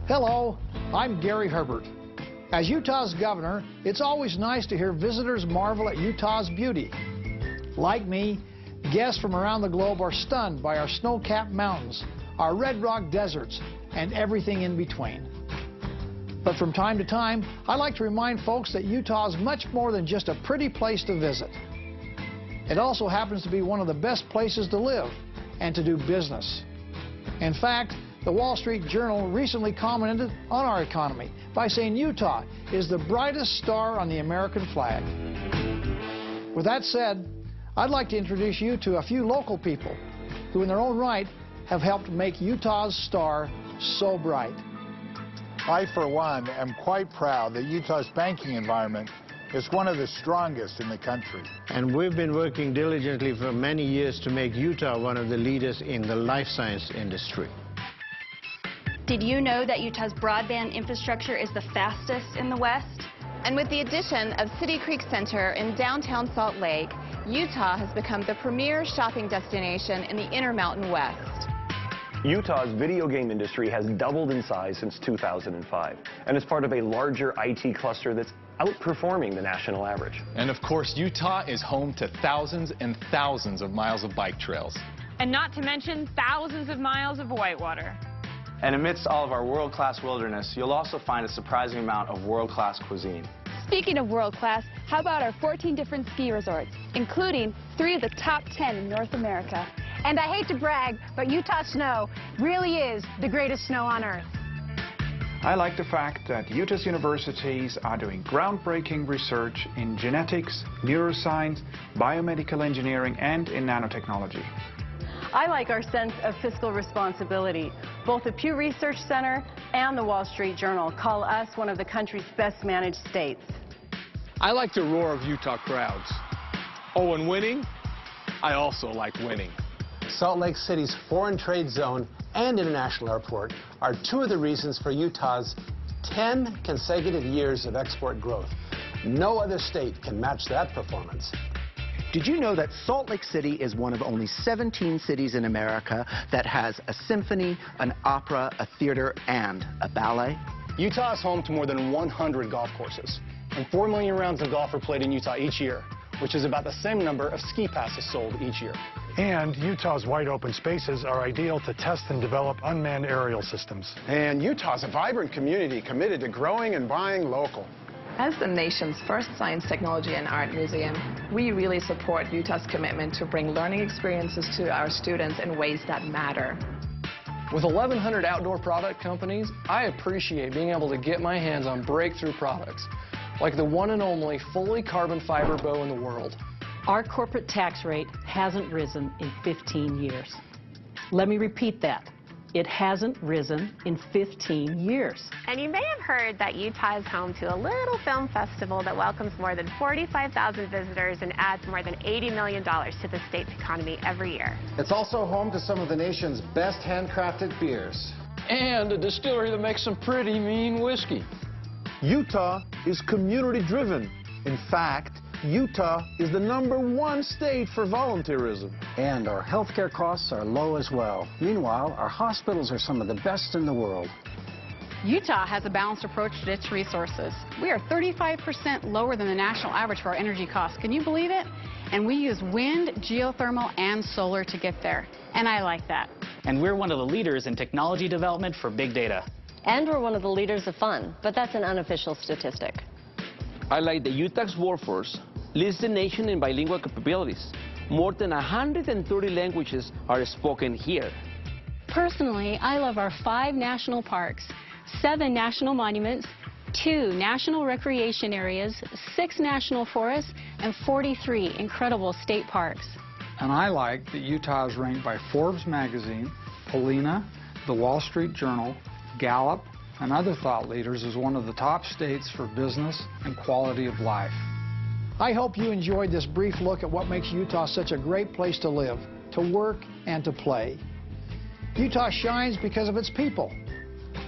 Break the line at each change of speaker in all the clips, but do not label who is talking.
Hello, I'm Gary Herbert. As Utah's governor, it's always nice to hear visitors marvel at Utah's beauty. Like me, guests from around the globe are stunned by our snow-capped mountains, our red rock deserts, and everything in between. But from time to time, I like to remind folks that Utah is much more than just a pretty place to visit. It also happens to be one of the best places to live and to do business. In fact, the Wall Street Journal recently commented on our economy by saying Utah is the brightest star on the American flag. With that said, I'd like to introduce you to a few local people who in their own right have helped make Utah's star so bright.
I, for one, am quite proud that Utah's banking environment is one of the strongest in the country.
And we've been working diligently for many years to make Utah one of the leaders in the life science industry.
Did you know that Utah's broadband infrastructure is the fastest in the West?
And with the addition of City Creek Center in downtown Salt Lake, Utah has become the premier shopping destination in the Intermountain West.
Utah's video game industry has doubled in size since 2005 and is part of a larger IT cluster that's outperforming the national average.
And of course, Utah is home to thousands and thousands of miles of bike trails.
And not to mention thousands of miles of whitewater.
And amidst all of our world-class wilderness, you'll also find a surprising amount of world-class cuisine.
Speaking of world-class, how about our 14 different ski resorts, including 3 of the top 10 in North America?
And I hate to brag, but Utah snow really is the greatest snow on Earth.
I like the fact that Utah's universities are doing groundbreaking research in genetics, neuroscience, biomedical engineering, and in nanotechnology.
I like our sense of fiscal responsibility. Both the Pew Research Center and the Wall Street Journal call us one of the country's best managed states.
I like the roar of Utah crowds. Oh, and winning? I also like winning.
Salt Lake City's foreign trade zone and international airport are 2 of the reasons for Utah's 10 consecutive years of export growth. No other state can match that performance.
Did you know that Salt Lake City is one of only 17 cities in America that has a symphony, an opera, a theater, and a ballet?
Utah is home to more than 100 golf courses, and 4 million rounds of golf are played in Utah each year, which is about the same number of ski passes sold each year.
And Utah's wide open spaces are ideal to test and develop unmanned aerial systems.
And Utah's a vibrant community committed to growing and buying local.
As the nation's first science, technology, and art museum, we really support Utah's commitment to bring learning experiences to our students in ways that matter.
With 1,100 outdoor product companies, I appreciate being able to get my hands on breakthrough products, like the one and only fully carbon fiber bow in the world.
Our corporate tax rate hasn't risen in 15 years. Let me repeat that. It hasn't risen in 15 years.
And you may have heard that Utah is home to a little film festival that welcomes more than 45,000 visitors and adds more than $80 million to the state's economy every year.
It's also home to some of the nation's best handcrafted beers.
And a distillery that makes some pretty mean whiskey.
Utah is community-driven. In fact, Utah is the #1 state for volunteerism.
And our healthcare costs are low as well. Meanwhile, our hospitals are some of the best in the world.
Utah has a balanced approach to its resources. We are 35% lower than the national average for our energy costs. Can you believe it? And we use wind, geothermal, and solar to get there. And I like that.
And we're one of the leaders in technology development for big data.
And we're one of the leaders of fun, but that's an unofficial statistic.
I like that Utah's workforce leads the nation in bilingual capabilities. More than 130 languages are spoken here.
Personally, I love our 5 national parks, 7 national monuments, 2 national recreation areas, 6 national forests, and 43 incredible state parks.
And I like that Utah is ranked by Forbes magazine, Polina, the Wall Street Journal, Gallup, and other thought leaders as one of the top states for business and quality of life. I hope you enjoyed this brief look at what makes Utah such a great place to live, to work, and to play. Utah shines because of its people.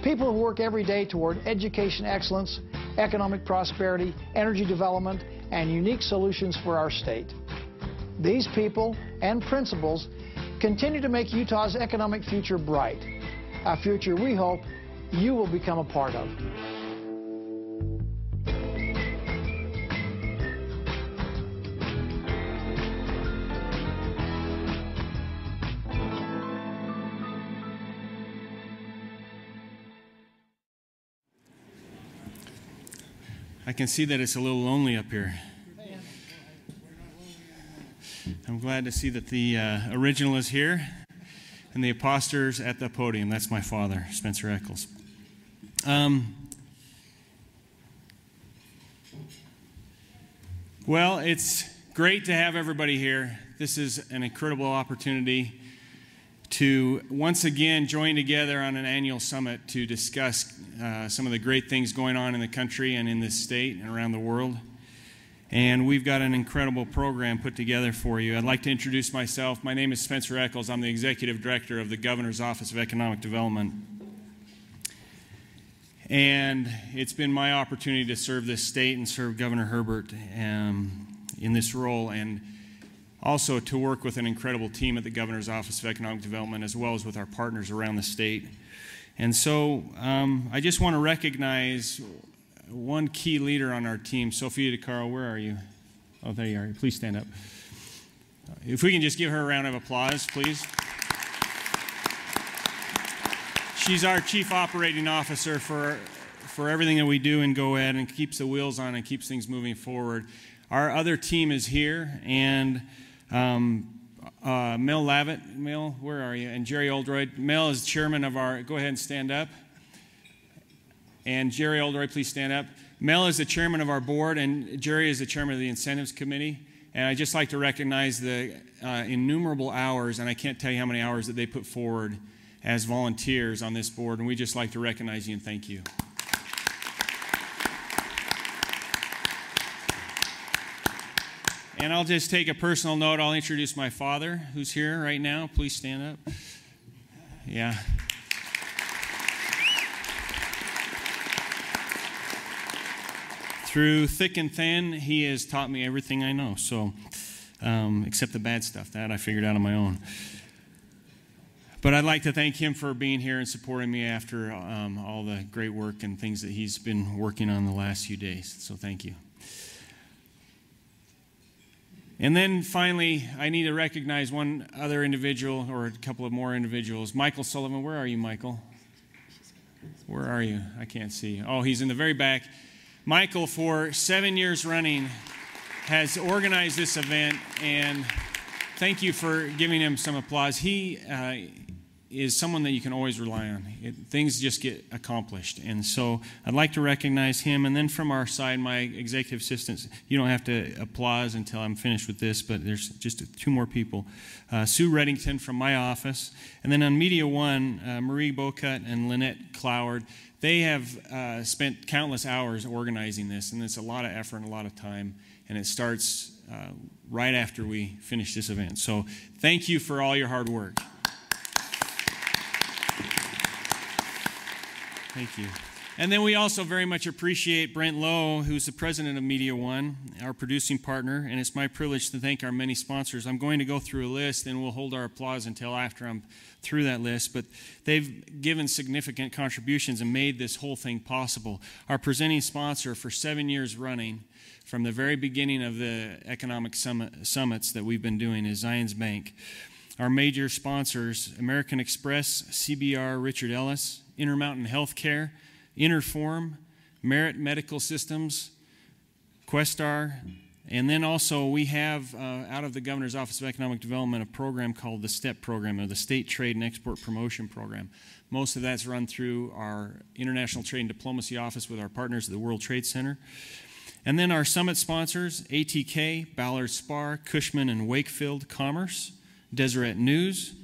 People who work every day toward education excellence, economic prosperity, energy development, and unique solutions for our state. These people and principles continue to make Utah's economic future bright, a future we hope you will become a part of.
I can see that it's a little lonely up here. I'm glad to see that the original is here and the apostles at the podium. That's my father, Spencer Eccles. Well, it's great to have everybody here. This is an incredible opportunity to once again join together on an annual summit to discuss some of the great things going on in the country and in this state and around the world. And we've got an incredible program put together for you. I'd like to introduce myself. My name is Spencer Eccles. I'm the Executive Director of the Governor's Office of Economic Development. And it's been my opportunity to serve this state and serve Governor Herbert in this role, and also to work with an incredible team at the Governor's Office of Economic Development, as well as with our partners around the state. And so I just want to recognize one key leader on our team. Sophia DeCaro, where are you? Oh, there you are. Please stand up. If we can just give her a round of applause, please. She's our Chief Operating Officer for everything that we do in GoEd, and keeps the wheels on and keeps things moving forward. Our other team is here, and Mel Lavitt, Mel, where are you? And Jerry Oldroyd. Mel is chairman of our, go ahead and stand up. And Jerry Oldroyd, please stand up. Mel is the chairman of our board, and Jerry is the chairman of the incentives committee. And I'd just like to recognize the innumerable hours, and I can't tell you how many hours that they put forward as volunteers on this board, and we just like to recognize you and thank you. And I'll just take a personal note. I'll introduce my father, who's here right now. Please stand up. Yeah. Through thick and thin, he has taught me everything I know. So, except the bad stuff, that I figured out on my own. But I'd like to thank him for being here and supporting me after all the great work and things that he's been working on the last few days. So thank you. And then finally, I need to recognize one other individual, or a couple of more individuals. Michael Sullivan, where are you, Michael? Where are you? I can't see. Oh, he's in the very back. Michael, for 7 years running, has organized this event, and thank you for giving him some applause. He is someone that you can always rely on. Things just get accomplished. And so I'd like to recognize him. And then from our side, my executive assistants, you don't have to applause until I'm finished with this, but there's just two more people. Sue Reddington from my office. And then on Media One, Marie Bocut and Lynette Cloward. They have spent countless hours organizing this, and it's a lot of effort and a lot of time. And it starts right after we finish this event. So thank you for all your hard work. Thank you. And then we also very much appreciate Brent Lowe, who's the president of Media One, our producing partner, and it's my privilege to thank our many sponsors. I'm going to go through a list, and we'll hold our applause until after I'm through that list, but they've given significant contributions and made this whole thing possible. Our presenting sponsor for 7 years running, from the very beginning of the economic summits that we've been doing, is Zions Bank. Our major sponsors, American Express, CBR, Richard Ellis, Intermountain Healthcare, Interform, Merit Medical Systems, Questar, and then also we have out of the Governor's Office of Economic Development a program called the STEP program, or the State Trade and Export Promotion Program. Most of that's run through our International Trade and Diplomacy Office with our partners at the World Trade Center. And then our summit sponsors, ATK, Ballard Spar, Cushman and Wakefield Commerce, Deseret News,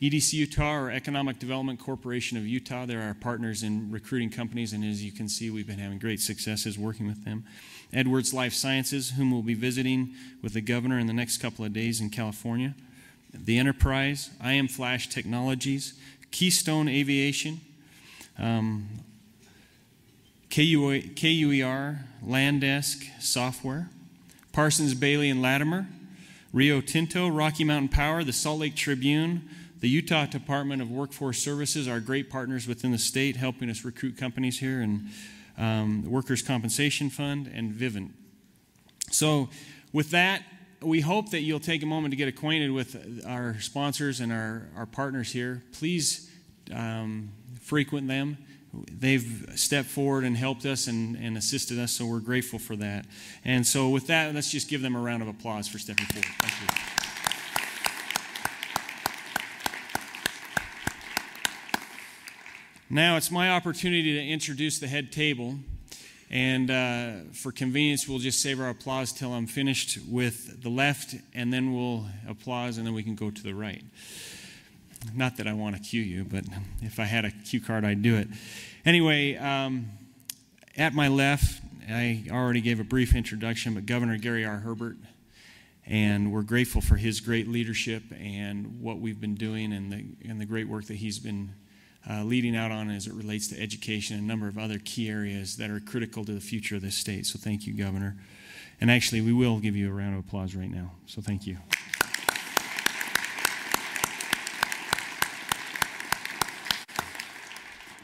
EDC Utah, or Economic Development Corporation of Utah. They're our partners in recruiting companies, and as you can see, we've been having great successes working with them. Edwards Life Sciences, whom we'll be visiting with the governor in the next couple of days in California. The Enterprise, IM Flash Technologies, Keystone Aviation, KUER, Landesk Software, Parsons, Bailey and Latimer, Rio Tinto, Rocky Mountain Power, the Salt Lake Tribune, The Utah Department of Workforce Services are great partners within the state, helping us recruit companies here, and the Workers' Compensation Fund and Vivint. So with that, we hope that you'll take a moment to get acquainted with our sponsors and our partners here. Please frequent them. They've stepped forward and helped us and assisted us, so we're grateful for that. And so with that, let's just give them a round of applause for stepping forward. Thank you. Now it's my opportunity to introduce the head table. And for convenience, we'll just save our applause till I'm finished with the left, and then we'll applause, and then we can go to the right. Not that I want to cue you, but if I had a cue card, I'd do it. Anyway, at my left, I already gave a brief introduction, but Governor Gary R. Herbert, and we're grateful for his great leadership and what we've been doing and the great work that he's been leading out on as it relates to education and a number of other key areas that are critical to the future of this state. So thank you, Governor. And actually, we will give you a round of applause right now. So thank you.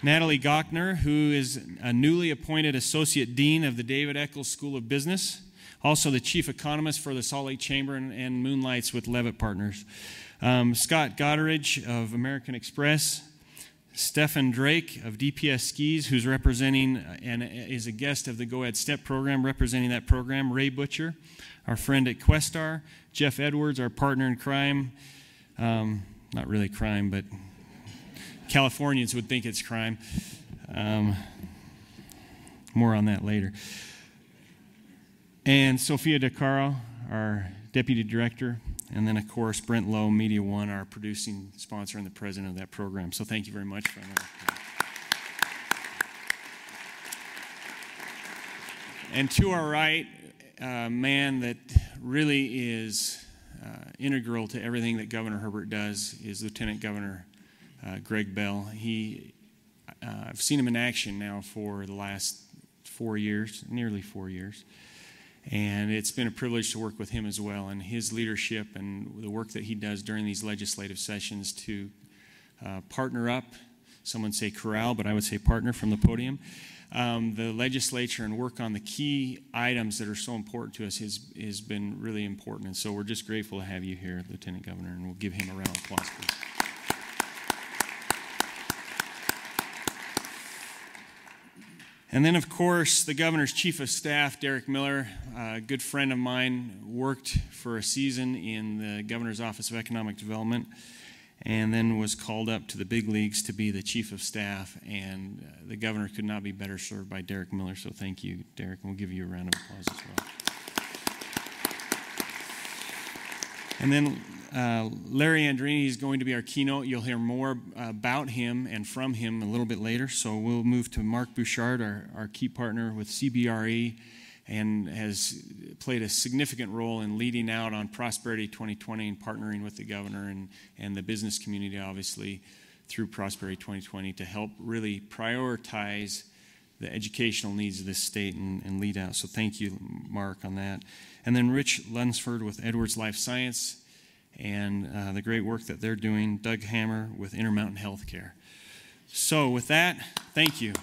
Natalie Gochner, who is a newly appointed Associate Dean of the David Eccles School of Business, also the Chief Economist for the Salt Lake Chamber and moonlights with Levitt Partners. Scott Goddardge of American Express, Stefan Drake of DPS Skis, who's representing and is a guest of the Go Ahead Step program, representing that program. Ray Butcher, our friend at Questar. Jeff Edwards, our partner in crime. Not really crime, but Californians would think it's crime. More on that later. And Sophia DeCaro, our Deputy Director. And then, of course, Brent Lowe, Media One, our producing sponsor and the president of that program. So thank you very much for that. And to our right, a man that really is integral to everything that Governor Herbert does is Lieutenant Governor Greg Bell. I've seen him in action now for the last 4 years, nearly 4 years. And it's been a privilege to work with him as well, and his leadership and the work that he does during these legislative sessions to partner up, some would say corral, but I would say partner from the podium, the legislature and work on the key items that are so important to us has been really important. And so we're just grateful to have you here, Lieutenant Governor, and we'll give him a round of applause, please. And then, of course, the governor's chief of staff, Derek Miller, a good friend of mine, worked for a season in the governor's office of economic development, and then was called up to the big leagues to be the chief of staff. And the governor could not be better served by Derek Miller. So thank you, Derek, and we'll give you a round of applause as well. And then Larry Andrini is going to be our keynote. You'll hear more about him and from him a little bit later. So we'll move to Mark Bouchard, our key partner with CBRE, and has played a significant role in leading out on Prosperity 2020 and partnering with the governor and the business community, obviously, through Prosperity 2020 to help really prioritize the educational needs of this state and lead out. So thank you, Mark, on that. And then Rich Lunsford with Edwards Life Science and the great work that they're doing. Doug Hammer with Intermountain Healthcare. So with that, thank you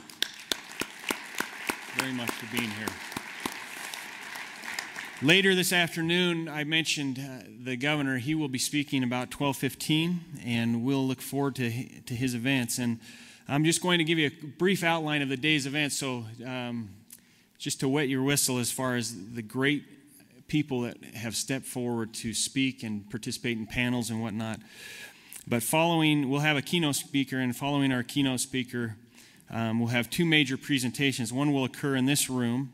very much for being here. Later this afternoon, I mentioned the governor. He will be speaking about 12:15, and we'll look forward to his events. And I'm just going to give you a brief outline of the day's events, so just to wet your whistle as far as the great people that have stepped forward to speak and participate in panels and whatnot. But we'll have a keynote speaker, and following our keynote speaker, we'll have two major presentations. One will occur in this room,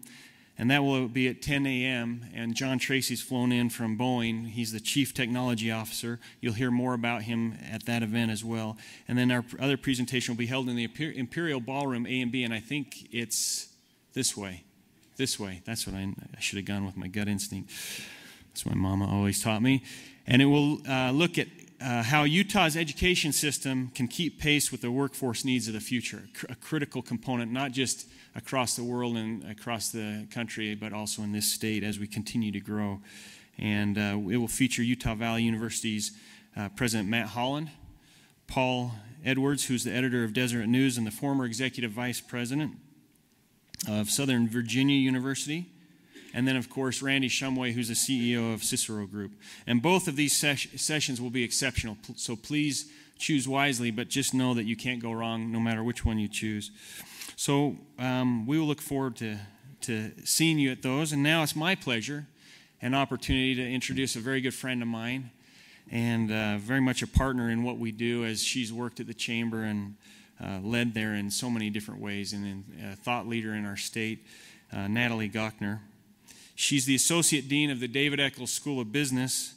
and that will be at 10 a.m., and John Tracy's flown in from Boeing. He's the Chief Technology Officer. You'll hear more about him at that event as well. And then our other presentation will be held in the Imperial Ballroom A and B, and I think it's this way. This way. That's what I should have gone with my gut instinct. That's what my mama always taught me. And it will look at how Utah's education system can keep pace with the workforce needs of the future, a critical component, not just across the world and across the country, but also in this state as we continue to grow. And it will feature Utah Valley University's President Matt Holland, Paul Edwards, who's the editor of Deseret News and the former executive vice president of Southern Virginia University. And then, of course, Randy Shumway, who's the CEO of Cicero Group. And both of these sessions will be exceptional, so please choose wisely, but just know that you can't go wrong no matter which one you choose. So we will look forward to seeing you at those. And now it's my pleasure and opportunity to introduce a very good friend of mine and very much a partner in what we do, as she's worked at the Chamber and led there in so many different ways, and a thought leader in our state, Natalie Gochner. She's the Associate Dean of the David Eccles School of Business.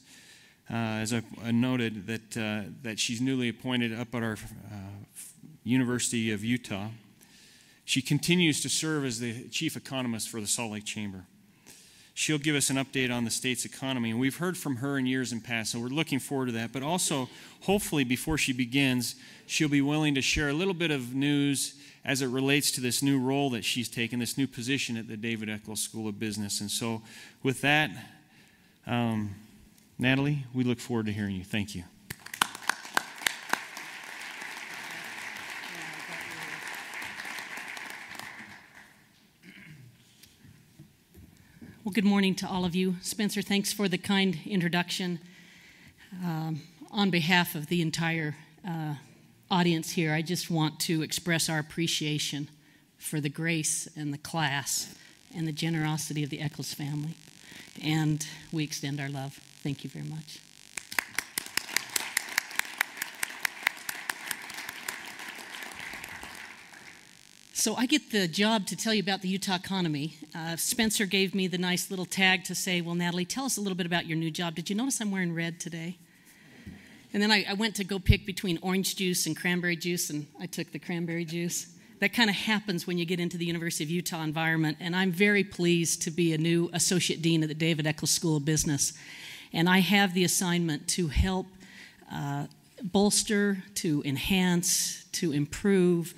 As I noted, that she's newly appointed up at our University of Utah. She continues to serve as the Chief Economist for the Salt Lake Chamber. She'll give us an update on the state's economy, and we've heard from her in years in past, so we're looking forward to that. But also, hopefully, before she begins, she'll be willing to share a little bit of news as it relates to this new role that she's taken, this new position at the David Eccles School of Business. And so, with that, Natalie, we look forward to hearing you. Thank you.
Well, good morning to all of you. Spencer, thanks for the kind introduction. On behalf of the entire audience here, I just want to express our appreciation for the grace and the class and the generosity of the Eccles family. And we extend our love. Thank you very much. So I get the job to tell you about the Utah economy. Spencer gave me the nice little tag to say, well, Natalie, tell us a little bit about your new job. Did you notice I'm wearing red today? And then I went to go pick between orange juice and cranberry juice, and I took the cranberry juice. That kind of happens when you get into the University of Utah environment, and I'm very pleased to be a new Associate Dean at the David Eccles School of Business. And I have the assignment to help bolster, to enhance, to improve,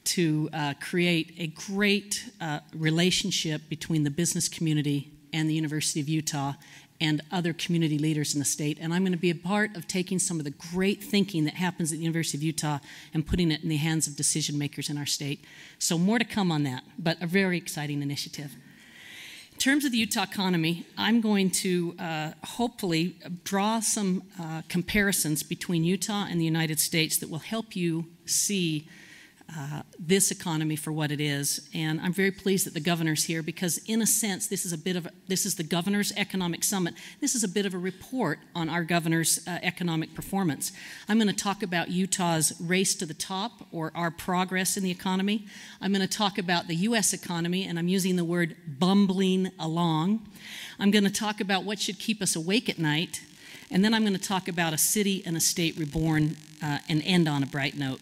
to create a great relationship between the business community and the University of Utah and other community leaders in the state. And I'm going to be a part of taking some of the great thinking that happens at the University of Utah and putting it in the hands of decision makers in our state. So more to come on that, but a very exciting initiative. In terms of the Utah economy, I'm going to hopefully draw some comparisons between Utah and the United States that will help you see this economy for what it is. And I'm very pleased that the governor's here, because in a sense this is the governor's economic summit. This is a bit of a report on our governor's economic performance. I'm going to talk about Utah's race to the top, or our progress in the economy. I'm going to talk about the U.S. economy, and I'm using the word bumbling along. I'm going to talk about what should keep us awake at night, and then I'm going to talk about a city and a state reborn and end on a bright note.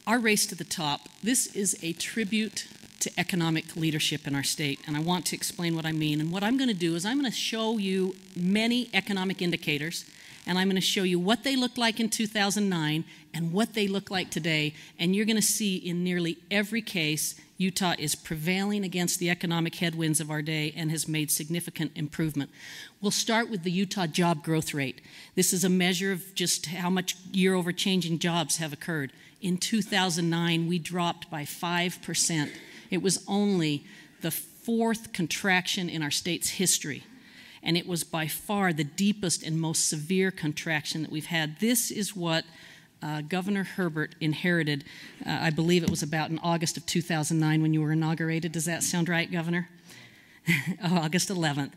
Our race to the top, this is a tribute to economic leadership in our state, and I want to explain what I mean. And what I'm going to do is I'm going to show you many economic indicators, and I'm going to show you what they looked like in 2009 and what they look like today, and you're going to see in nearly every case Utah is prevailing against the economic headwinds of our day and has made significant improvement. We'll start with the Utah job growth rate. This is a measure of just how much year-over changing jobs have occurred. In 2009, we dropped by 5%. It was only the fourth contraction in our state's history, and it was by far the deepest and most severe contraction that we've had. This is what Governor Herbert inherited. I believe it was about in August of 2009 when you were inaugurated. Does that sound right, Governor? August 11th.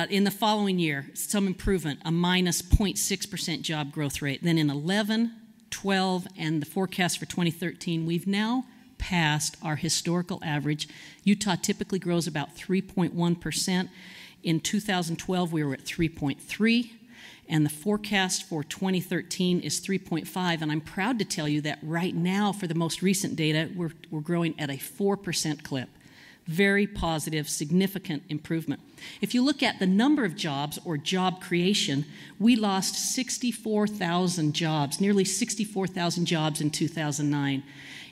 In the following year, some improvement, a minus 0.6% job growth rate. Then in 11, 12, and the forecast for 2013, we've now passed our historical average. Utah typically grows about 3.1%. In 2012, we were at 3.3, and the forecast for 2013 is 3.5, and I'm proud to tell you that right now, for the most recent data, we're growing at a 4% clip. Very positive, significant improvement. If you look at the number of jobs, or job creation, we lost 64,000 jobs, nearly 64,000 jobs in 2009.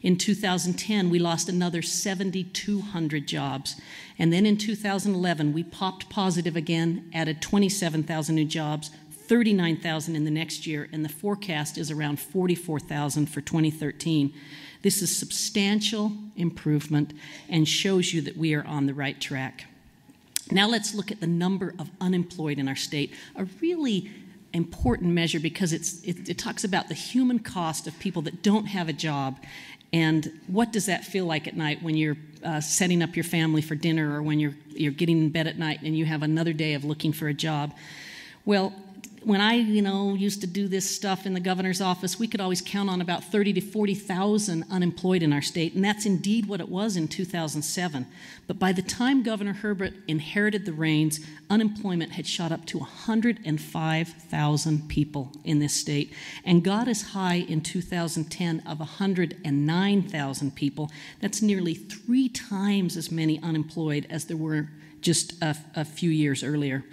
In 2010, we lost another 7,200 jobs. And then in 2011, we popped positive again, added 27,000 new jobs, 39,000 in the next year, and the forecast is around 44,000 for 2013. This is substantial improvement and shows you that we are on the right track. Now let's look at the number of unemployed in our state, a really important measure because it talks about the human cost of people that don't have a job, and what does that feel like at night when you're setting up your family for dinner, or when you're getting in bed at night and you have another day of looking for a job. Well, when I used to do this stuff in the governor's office, we could always count on about 30 to 40,000 unemployed in our state, and that's indeed what it was in 2007. But by the time Governor Herbert inherited the reins, unemployment had shot up to 105,000 people in this state, and got as high in 2010 of 109,000 people. That's nearly 3 times as many unemployed as there were just a few years earlier.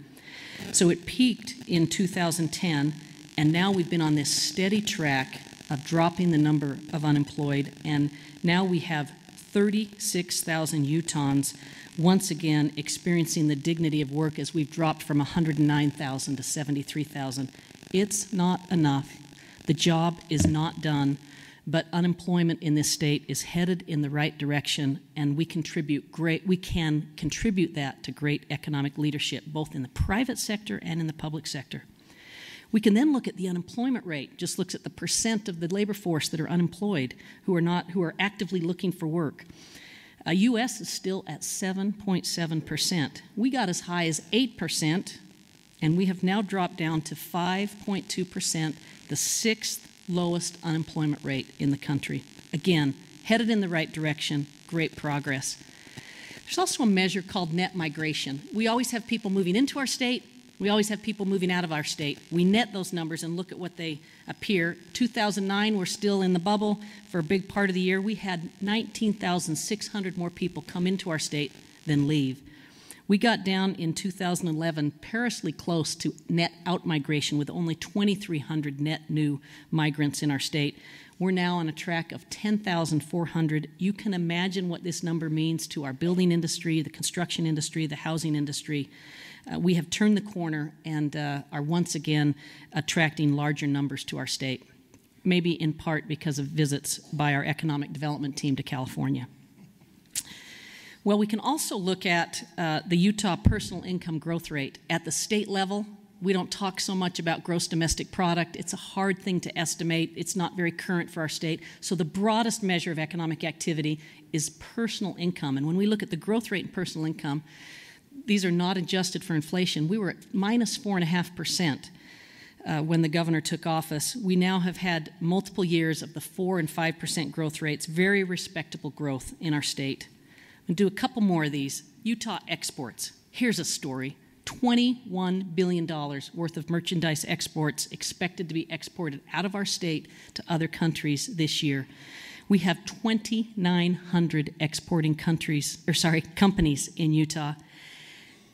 So it peaked in 2010, and now we've been on this steady track of dropping the number of unemployed, and now we have 36,000 Utahns once again experiencing the dignity of work as we've dropped from 109,000 to 73,000. It's not enough. The job is not done, but unemployment in this state is headed in the right direction, and we can contribute that to great economic leadership, both in the private sector and in the public sector. We can then look at the unemployment rate, just looks at the percent of the labor force that are unemployed, who are actively looking for work. U.S. is still at 7.7%. We got as high as 8%, and we have now dropped down to 5.2%, the 6th lowest unemployment rate in the country. Again, headed in the right direction, great progress. There's also a measure called net migration. We always have people moving into our state. We always have people moving out of our state. We net those numbers and look at what they appear. 2009, we're still in the bubble. For a big part of the year, we had 19,600 more people come into our state than leave. We got down in 2011 perilously close to net out-migration with only 2,300 net new migrants in our state. We're now on a track of 10,400. You can imagine what this number means to our building industry, the construction industry, the housing industry. We have turned the corner and are once again attracting larger numbers to our state, maybe in part because of visits by our economic development team to California. Well, we can also look at the Utah personal income growth rate. At the state level, we don't talk so much about gross domestic product. It's a hard thing to estimate. It's not very current for our state. So the broadest measure of economic activity is personal income. And when we look at the growth rate in personal income, these are not adjusted for inflation. We were at minus 4.5% when the governor took office. We now have had multiple years of the 4% and 5% growth rates, very respectable growth in our state. We'll do a couple more of these. Utah exports. Here's a story. $21 billion worth of merchandise exports expected to be exported out of our state to other countries this year. We have 2,900 exporting companies in Utah.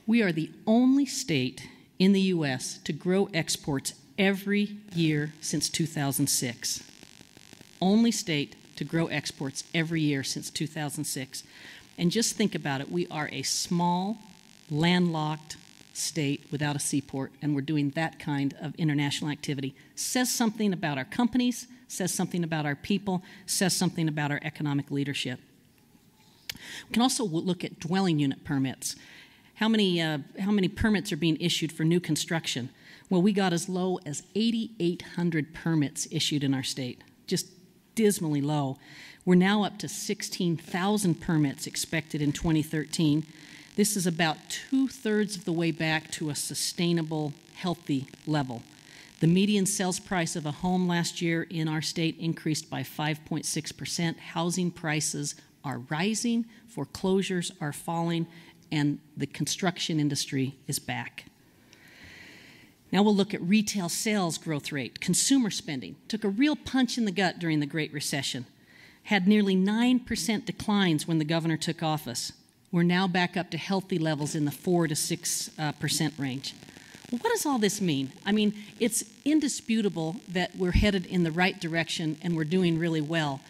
We are the only state in the U.S. to grow exports every year since 2006. Only state to grow exports every year since 2006. And just think about it, we are a small, landlocked state without a seaport, and we're doing that kind of international activity. Says something about our companies, says something about our people, says something about our economic leadership. We can also look at dwelling unit permits. How many permits are being issued for new construction? Well, we got as low as 8,800 permits issued in our state, just dismally low. We're now up to 16,000 permits expected in 2013. This is about 2/3 of the way back to a sustainable, healthy level. The median sales price of a home last year in our state increased by 5.6%. Housing prices are rising, foreclosures are falling, and the construction industry is back. Now we'll look at retail sales growth rate. Consumer spending took a real punch in the gut during the Great Recession. Had nearly 9% declines when the governor took office. We're now back up to healthy levels in the 4 to 6% range. Well, what does all this mean? I mean, it's indisputable that we're headed in the right direction and we're doing really well.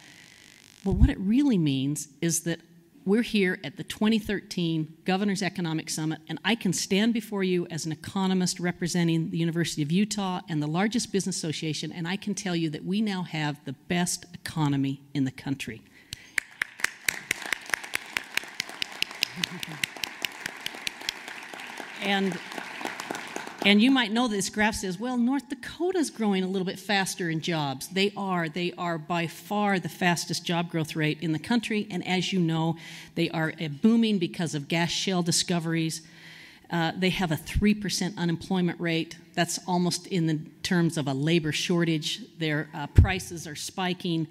But what it really means is that we're here at the 2013 Governor's Economic Summit, and I can stand before you as an economist representing the University of Utah and the largest business association, and I can tell you that we now have the best economy in the country. And you might know that this graph says, well, North Dakota's growing a little bit faster in jobs. They are by far the fastest job growth rate in the country, and as you know, they are booming because of gas shale discoveries. They have a 3% unemployment rate. That's almost in the terms of a labor shortage. Their prices are spiking.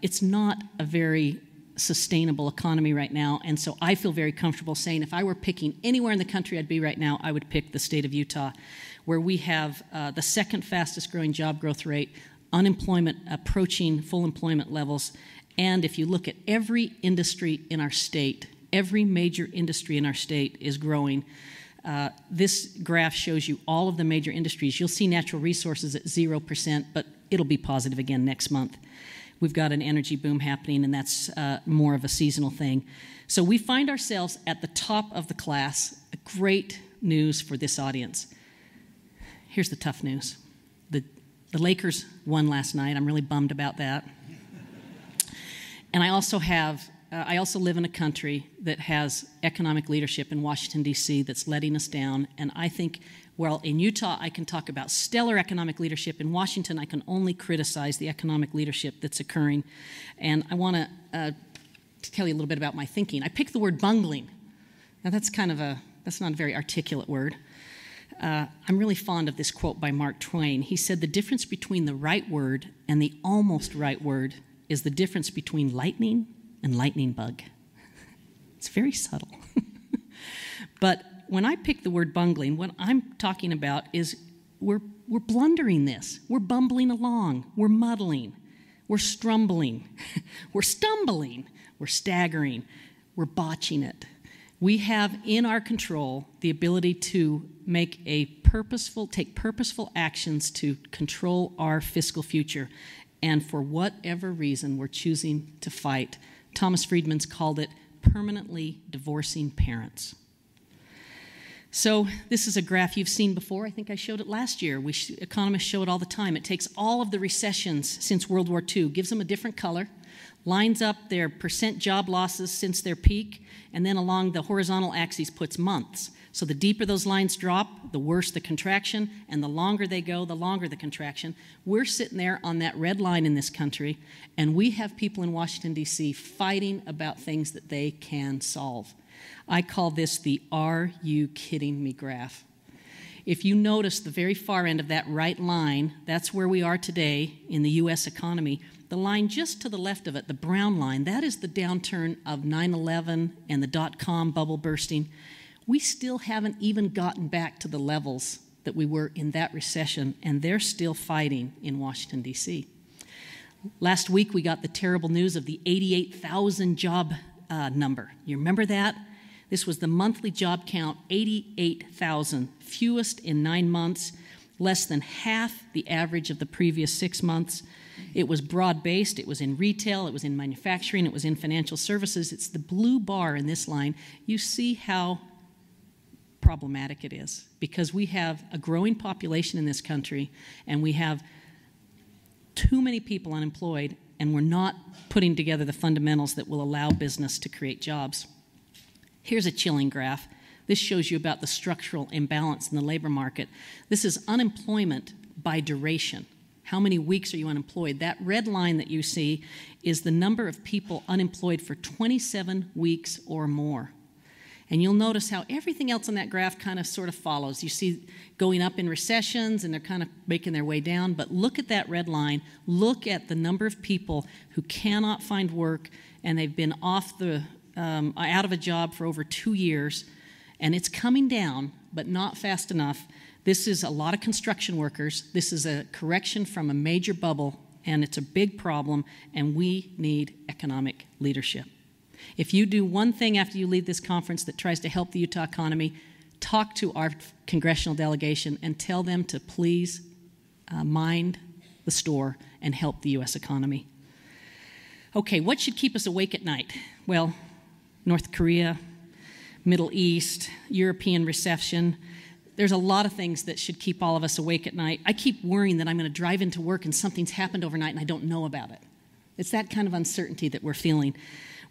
It's not a very sustainable economy right now, and so I feel very comfortable saying if I were picking anywhere in the country I'd be right now, I would pick the state of Utah, where we have the second fastest growing job growth rate, unemployment approaching full employment levels, and if you look at every industry in our state, every major industry in our state is growing. This graph shows you all of the major industries. You'll see natural resources at 0%, but it'll be positive again next month. We've got an energy boom happening, and that's more of a seasonal thing. So we find ourselves at the top of the class. Great news for this audience. Here's the tough news. The Lakers won last night. I'm really bummed about that. And I also live in a country that has economic leadership in Washington, D.C. that's letting us down, and I think, well, in Utah, I can talk about stellar economic leadership. In Washington, I can only criticize the economic leadership that's occurring. And I want to tell you a little bit about my thinking. I picked the word bungling. Now, that's not a very articulate word. I'm really fond of this quote by Mark Twain. He said, "The difference between the right word and the almost right word is the difference between lightning and lightning bug." It's very subtle. But when I pick the word bungling, what I'm talking about is we're blundering this. We're bumbling along. We're muddling. We're strumbling. We're stumbling. We're staggering. We're botching it. We have in our control the ability to take purposeful actions to control our fiscal future. And for whatever reason, we're choosing to fight. Thomas Friedman's called it permanently divorcing parents. So this is a graph you've seen before. I think I showed it last year. Economists show it all the time. It takes all of the recessions since World War II, gives them a different color, lines up their percent job losses since their peak, and then along the horizontal axis puts months. So the deeper those lines drop, the worse the contraction, and the longer they go, the longer the contraction. We're sitting there on that red line in this country, and we have people in Washington, D.C. fighting about things that they can solve. I call this the "Are you kidding me" graph. If you notice the very far end of that right line, that's where we are today in the U.S. economy. The line just to the left of it, the brown line, that is the downturn of 9/11 and the dot-com bubble bursting. We still haven't even gotten back to the levels that we were in that recession, and they're still fighting in Washington, D.C. Last week, we got the terrible news of the 88,000 job number. You remember that? This was the monthly job count, 88,000, fewest in 9 months, less than half the average of the previous 6 months. It was broad-based. It was in retail. It was in manufacturing. It was in financial services. It's the blue bar in this line. You see how problematic it is, because we have a growing population in this country, and we have too many people unemployed, and we're not putting together the fundamentals that will allow business to create jobs. Here's a chilling graph. This shows you about the structural imbalance in the labor market. This is unemployment by duration. How many weeks are you unemployed? That red line that you see is the number of people unemployed for 27 weeks or more. And you'll notice how everything else on that graph kind of sort of follows. You see going up in recessions, and they're kind of making their way down. But look at that red line. Look at the number of people who cannot find work, and they've been out of a job for over 2 years. And it's coming down, but not fast enough. This is a lot of construction workers. This is a correction from a major bubble, and it's a big problem, and we need economic leadership. If you do one thing after you leave this conference that tries to help the Utah economy, talk to our congressional delegation and tell them to please mind the store and help the U.S. economy. Okay, what should keep us awake at night? Well, North Korea, Middle East, European recession. There's a lot of things that should keep all of us awake at night. I keep worrying that I'm going to drive into work and something's happened overnight and I don't know about it. It's that kind of uncertainty that we're feeling.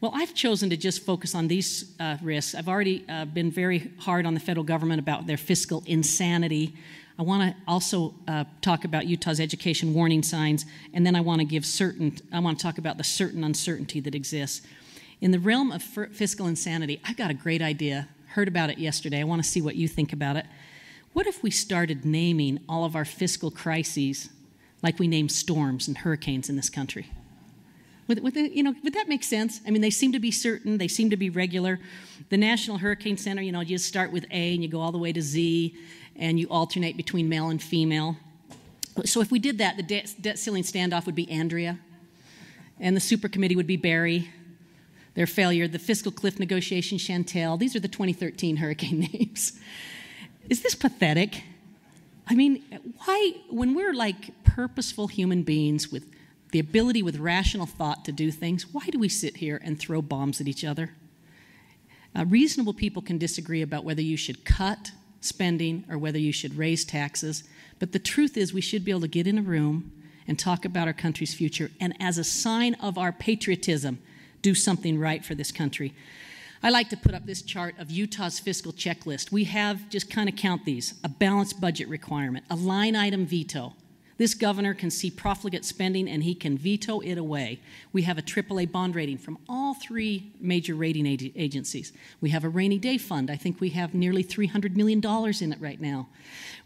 Well, I've chosen to just focus on these risks. I've already been very hard on the federal government about their fiscal insanity. I want to also talk about Utah's education warning signs, and then I want to talk about the certain uncertainty that exists. In the realm of fiscal insanity, I've got a great idea. Heard about it yesterday. I want to see what you think about it. What if we started naming all of our fiscal crises like we name storms and hurricanes in this country? Would that make sense? I mean, they seem to be certain. They seem to be regular. The National Hurricane Center, you just start with A and you go all the way to Z, and you alternate between male and female. So if we did that, the debt ceiling standoff would be Andrea, and the super committee would be Barry, their failure, the fiscal cliff negotiation, Chantel. These are the 2013 hurricane names. Is this pathetic? I mean, why, when we're like purposeful human beings with the ability with rational thought to do things, why do we sit here and throw bombs at each other? Reasonable people can disagree about whether you should cut spending or whether you should raise taxes, but the truth is we should be able to get in a room and talk about our country's future, and as a sign of our patriotism, do something right for this country. I like to put up this chart of Utah's fiscal checklist. We have, just kind of count these, a balanced budget requirement, a line item veto. This governor can see profligate spending and he can veto it away. We have a AAA bond rating from all three major rating agencies. We have a rainy day fund. I think we have nearly $300 million in it right now.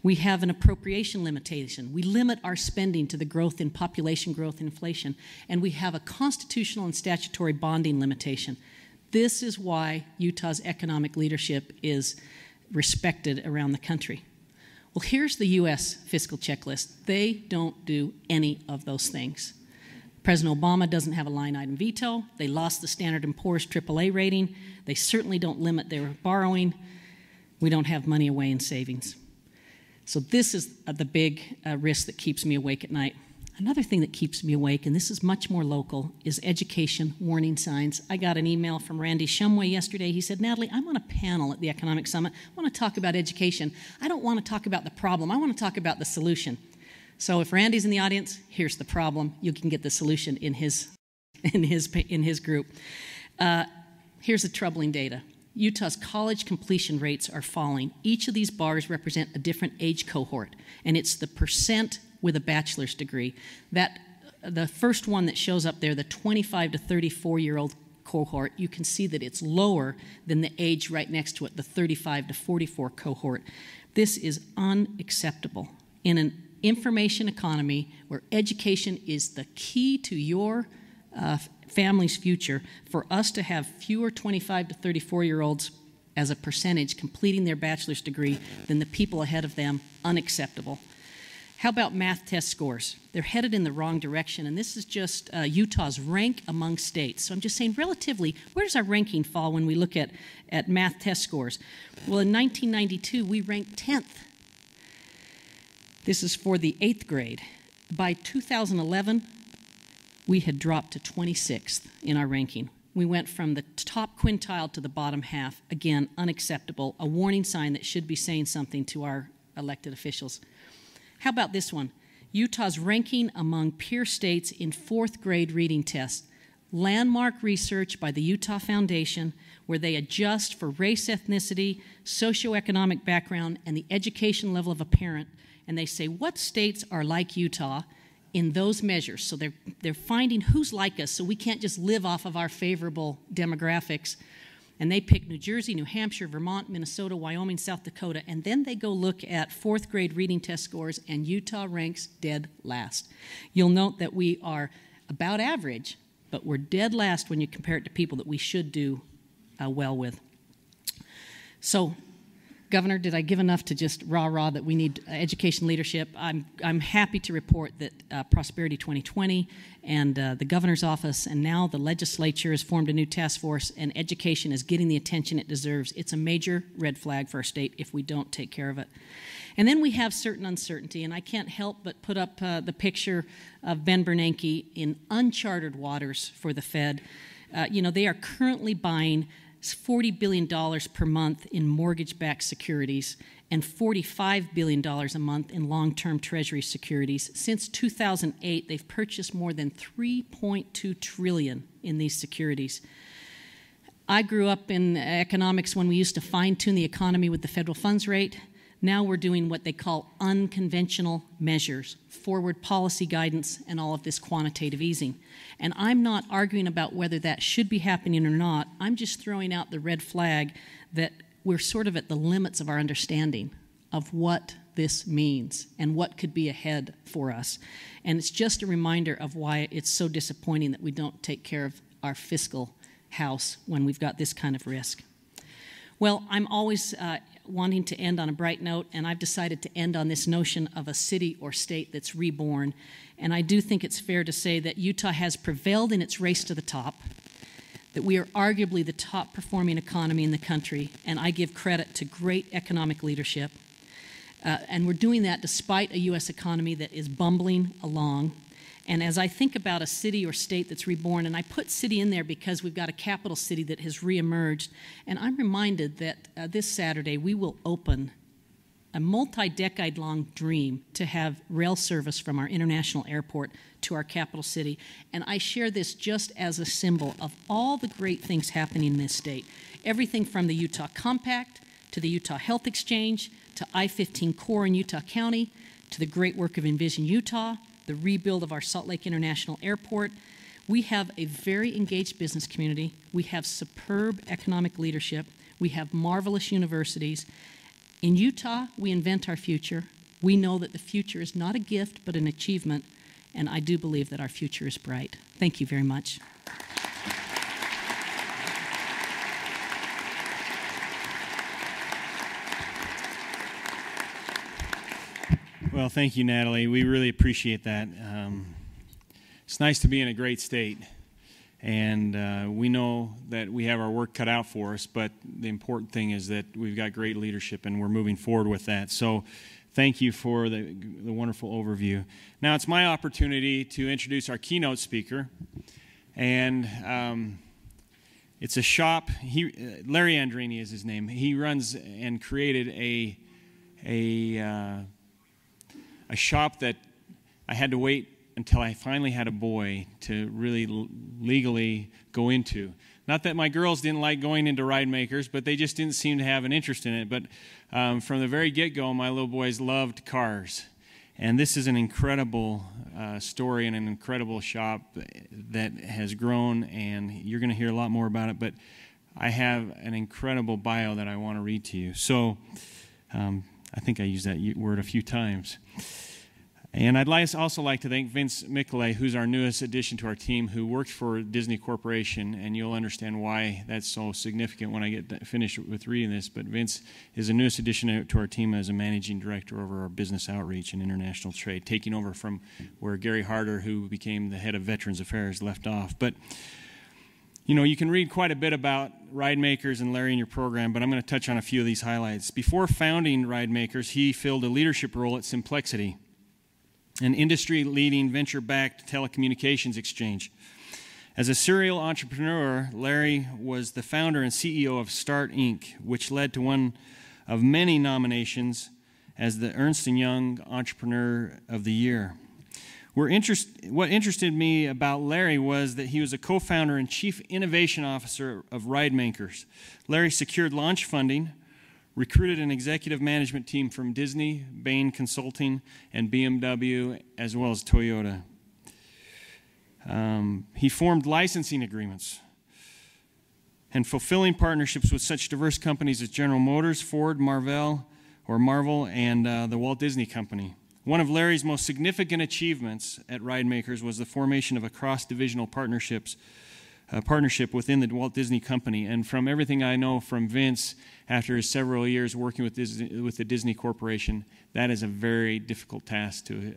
We have an appropriation limitation. We limit our spending to the growth in population growth and inflation. And we have a constitutional and statutory bonding limitation. This is why Utah's economic leadership is respected around the country. Well, here's the U.S. fiscal checklist. They don't do any of those things. President Obama doesn't have a line item veto. They lost the Standard & Poor's AAA rating. They certainly don't limit their borrowing. We don't have money away in savings. So this is the big risk that keeps me awake at night. Another thing that keeps me awake, and this is much more local, is education warning signs. I got an email from Randy Shumway yesterday. He said, Natalie, I'm on a panel at the Economic Summit. I want to talk about education. I don't want to talk about the problem. I want to talk about the solution. So if Randy's in the audience, here's the problem. You can get the solution in his group. Here's the troubling data. Utah's college completion rates are falling. Each of these bars represent a different age cohort, and it's the percent with a bachelor's degree. The first one that shows up there, the 25 to 34-year-old cohort, you can see that it's lower than the age right next to it, the 35 to 44 cohort. This is unacceptable. In an information economy where education is the key to your family's future, for us to have fewer 25 to 34-year-olds as a percentage completing their bachelor's degree than the people ahead of them, unacceptable. How about math test scores? They're headed in the wrong direction, and this is just Utah's rank among states. So I'm just saying, relatively, where does our ranking fall when we look at math test scores? Well, in 1992, we ranked 10th. This is for the 8th grade. By 2011, we had dropped to 26th in our ranking. We went from the top quintile to the bottom half. Again, unacceptable, a warning sign that should be saying something to our elected officials. How about this one? Utah's ranking among peer states in 4th grade reading tests. Landmark research by the Utah Foundation, where they adjust for race, ethnicity, socioeconomic background, and the education level of a parent. And they say, what states are like Utah in those measures? So they're finding who's like us, so we can't just live off of our favorable demographics. And they pick New Jersey, New Hampshire, Vermont, Minnesota, Wyoming, South Dakota, and then they go look at 4th grade reading test scores, and Utah ranks dead last. You'll note that we are about average, but we're dead last when you compare it to people that we should do well with. So, Governor, did I give enough to just rah-rah that we need education leadership? I'm happy to report that Prosperity 2020 and the governor's office and now the legislature has formed a new task force, and education is getting the attention it deserves. It's a major red flag for our state if we don't take care of it. And then we have certain uncertainty, and I can't help but put up the picture of Ben Bernanke in uncharted waters for the Fed. They are currently buying $40 billion per month in mortgage-backed securities and $45 billion a month in long-term Treasury securities. Since 2008, they've purchased more than $3.2 trillion in these securities. I grew up in economics when we used to fine-tune the economy with the federal funds rate. Now we're doing what they call unconventional measures, forward policy guidance, and all of this quantitative easing. And I'm not arguing about whether that should be happening or not. I'm just throwing out the red flag that we're sort of at the limits of our understanding of what this means and what could be ahead for us. And it's just a reminder of why it's so disappointing that we don't take care of our fiscal house when we've got this kind of risk. Well, I'm always wanting to end on a bright note, and I've decided to end on this notion of a city or state that's reborn. And I do think it's fair to say that Utah has prevailed in its race to the top, that we are arguably the top performing economy in the country, and I give credit to great economic leadership. And we're doing that despite a U.S. economy that is bumbling along. And as I think about a city or state that's reborn, and I put city in there because we've got a capital city that has reemerged, and I'm reminded that this Saturday we will open a multi-decade-long dream to have rail service from our international airport to our capital city. And I share this just as a symbol of all the great things happening in this state. Everything from the Utah Compact to the Utah Health Exchange to I-15 Core in Utah County to the great work of Envision Utah, the rebuild of our Salt Lake International Airport. We have a very engaged business community. We have superb economic leadership. We have marvelous universities. In Utah, we invent our future. We know that the future is not a gift, but an achievement, and I do believe that our future is bright. Thank you very much.
Well, thank you, Natalie. We really appreciate that. It's nice to be in a great state, and we know that we have our work cut out for us, but the important thing is that we've got great leadership and we're moving forward with that. So thank you for the wonderful overview. Now it's my opportunity to introduce our keynote speaker, and it's a shop. Larry Andrini is his name. He runs and created a shop that I had to wait until I finally had a boy to really legally go into. Not that my girls didn't like going into ride makers, but they just didn't seem to have an interest in it. But from the very get-go, my little boys loved cars. And this is an incredible story and an incredible shop that has grown, and you're going to hear a lot more about it. But I have an incredible bio that I want to read to you. So I think I used that word a few times. And I'd also like to thank Vince Mickelay, who's our newest addition to our team, who worked for Disney Corporation, and you'll understand why that's so significant when I get finished with reading this. But Vince is the newest addition to our team as a managing director over our business outreach and international trade, taking over from where Gary Harder, who became the head of Veterans Affairs, left off. But you know, you can read quite a bit about Ride Makers and Larry in your program, but I'm going to touch on a few of these highlights. Before founding Ride Makers, he filled a leadership role at Simplexity, an industry-leading venture-backed telecommunications exchange. As a serial entrepreneur, Larry was the founder and CEO of Start Inc., which led to one of many nominations as the Ernst & Young Entrepreneur of the Year. What interested me about Larry was that he was a co-founder and chief innovation officer of Ride Makers. Larry secured launch funding, recruited an executive management team from Disney, Bain Consulting, and BMW, as well as Toyota. He formed licensing agreements and fulfilling partnerships with such diverse companies as General Motors, Ford, Marvel, and the Walt Disney Company. One of Larry's most significant achievements at Ride Makers was the formation of a cross-divisional partnership within the Walt Disney Company. And from everything I know from Vince, after his several years working with the Disney Corporation, that is a very difficult task to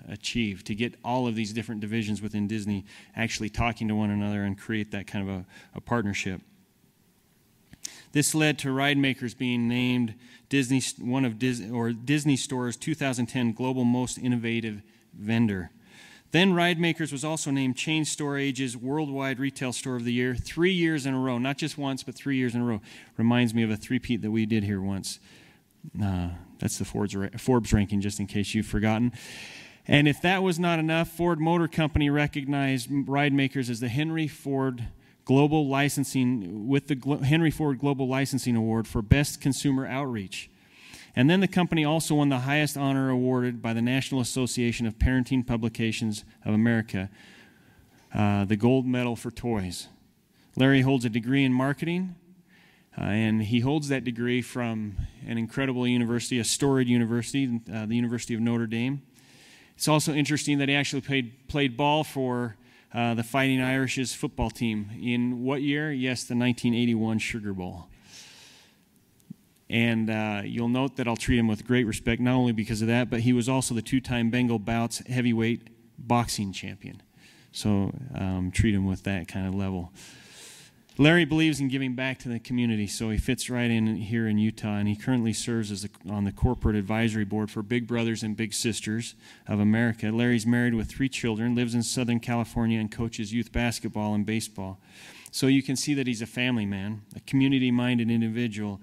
achieve, to get all of these different divisions within Disney actually talking to one another and create that kind of a partnership. This led to Ride Makers being named Disney Store's 2010 Global Most Innovative Vendor. Then Ridemakers was also named Chain Store Age's Worldwide Retail Store of the Year 3 years in a row. Not just once, but 3 years in a row. Reminds me of a three-peat that we did here once. That's the Forbes ranking, just in case you've forgotten. And if that was not enough, Ford Motor Company recognized Ridemakers as the Henry Ford Global Licensing, with the Henry Ford Global Licensing Award for Best Consumer Outreach. And then the company also won the highest honor awarded by the National Association of Parenting Publications of America, the Gold Medal for Toys. Larry holds a degree in marketing, and he holds that degree from an incredible university, a storied university, the University of Notre Dame. It's also interesting that he actually played ball for the Fighting Irish's football team in what year? Yes, the 1981 Sugar Bowl. And you'll note that I'll treat him with great respect, not only because of that, but he was also the two-time Bengal Bouts heavyweight boxing champion. So treat him with that kind of level. Larry believes in giving back to the community, so he fits right in here in Utah, and he currently serves on the corporate advisory board for Big Brothers and Big Sisters of America. Larry's married with 3 children, lives in Southern California, and coaches youth basketball and baseball. So you can see that he's a family man, a community-minded individual,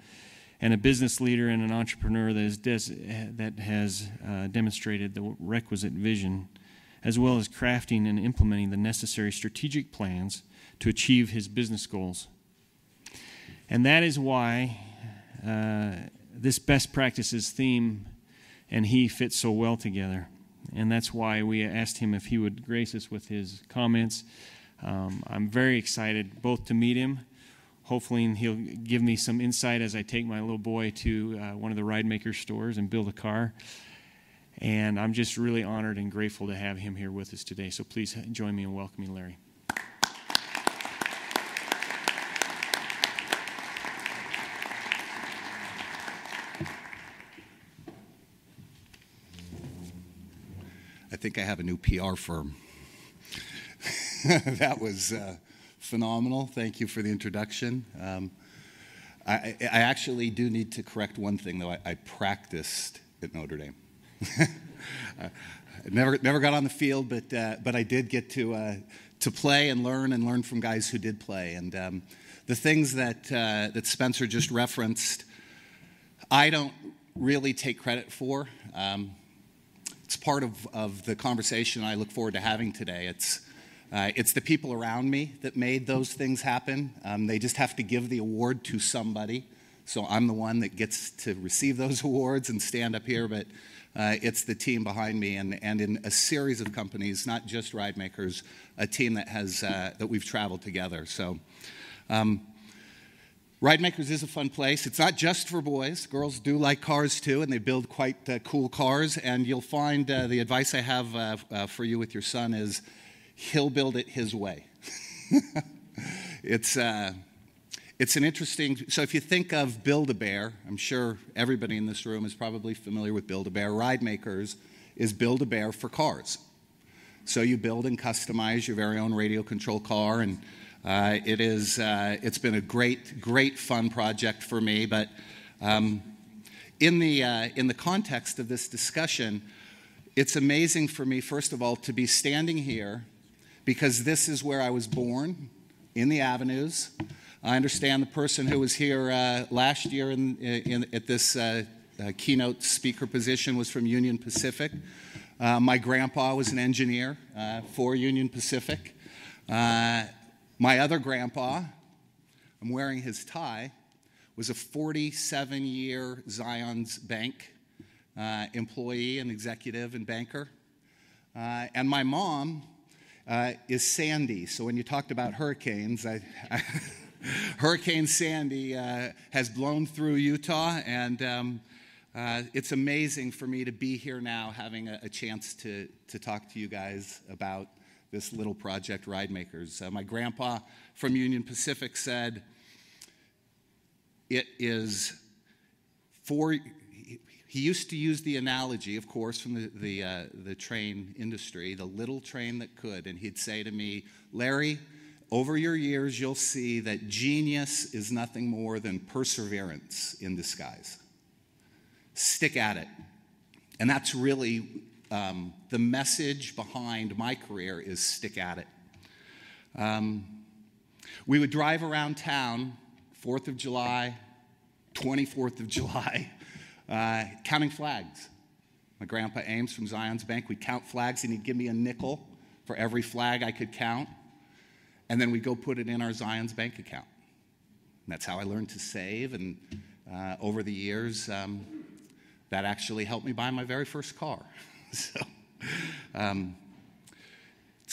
and a business leader and an entrepreneur that has demonstrated the requisite vision, as well as crafting and implementing the necessary strategic plans to achieve his business goals. And that is why this best practices theme and he fit so well together. And that's why we asked him if he would grace us with his comments. I'm very excited both to meet him. Hopefully he'll give me some insight as I take my little boy to one of the Ridemakers stores and build a car. And I'm just really honored and grateful to have him here with us today. So please join me in welcoming Larry.
I think I have a new PR firm. That was phenomenal. Thank you for the introduction. I actually do need to correct one thing, though. I practiced at Notre Dame. I never got on the field, but I did get to play and learn from guys who did play. And the things that Spencer just referenced, I don't really take credit for. It's part of the conversation I look forward to having today. It's the people around me that made those things happen. They just have to give the award to somebody. So I'm the one that gets to receive those awards and stand up here, but it's the team behind me and in a series of companies, not just Ridemakers, a team that we've traveled together. So Ridemakers is a fun place. It's not just for boys. Girls do like cars too, and they build quite cool cars. And you'll find the advice I have for you with your son is he'll build it his way. It's an interesting, so if you think of Build-A-Bear, I'm sure everybody in this room is probably familiar with Build-A-Bear. Ridemakers is Build-A-Bear for cars. So you build and customize your very own radio control car, and it's been a great fun project for me. But in the context of this discussion, it's amazing for me, first of all, to be standing here because this is where I was born, in the Avenues. I understand the person who was here last year at this keynote speaker position was from Union Pacific. My grandpa was an engineer for Union Pacific. My other grandpa, I'm wearing his tie, was a 47-year Zions Bank employee and executive and banker. And my mom is Sandy. So when you talked about hurricanes, Hurricane Sandy has blown through Utah, and it's amazing for me to be here now having a chance to talk to you guys about this little project, Ridemakers. My grandpa from Union Pacific said it is for, he used to use the analogy, of course, from the train industry, the little train that could, and he'd say to me, Larry, over your years, you'll see that genius is nothing more than perseverance in disguise. Stick at it. And that's really the message behind my career is stick at it. We would drive around town, 4th of July, 24th of July, counting flags. My grandpa Ames from Zion's Bank, we'd count flags and he'd give me a nickel for every flag I could count. And then we'd go put it in our Zion's Bank account. And that's how I learned to save, and over the years, that actually helped me buy my very first car. So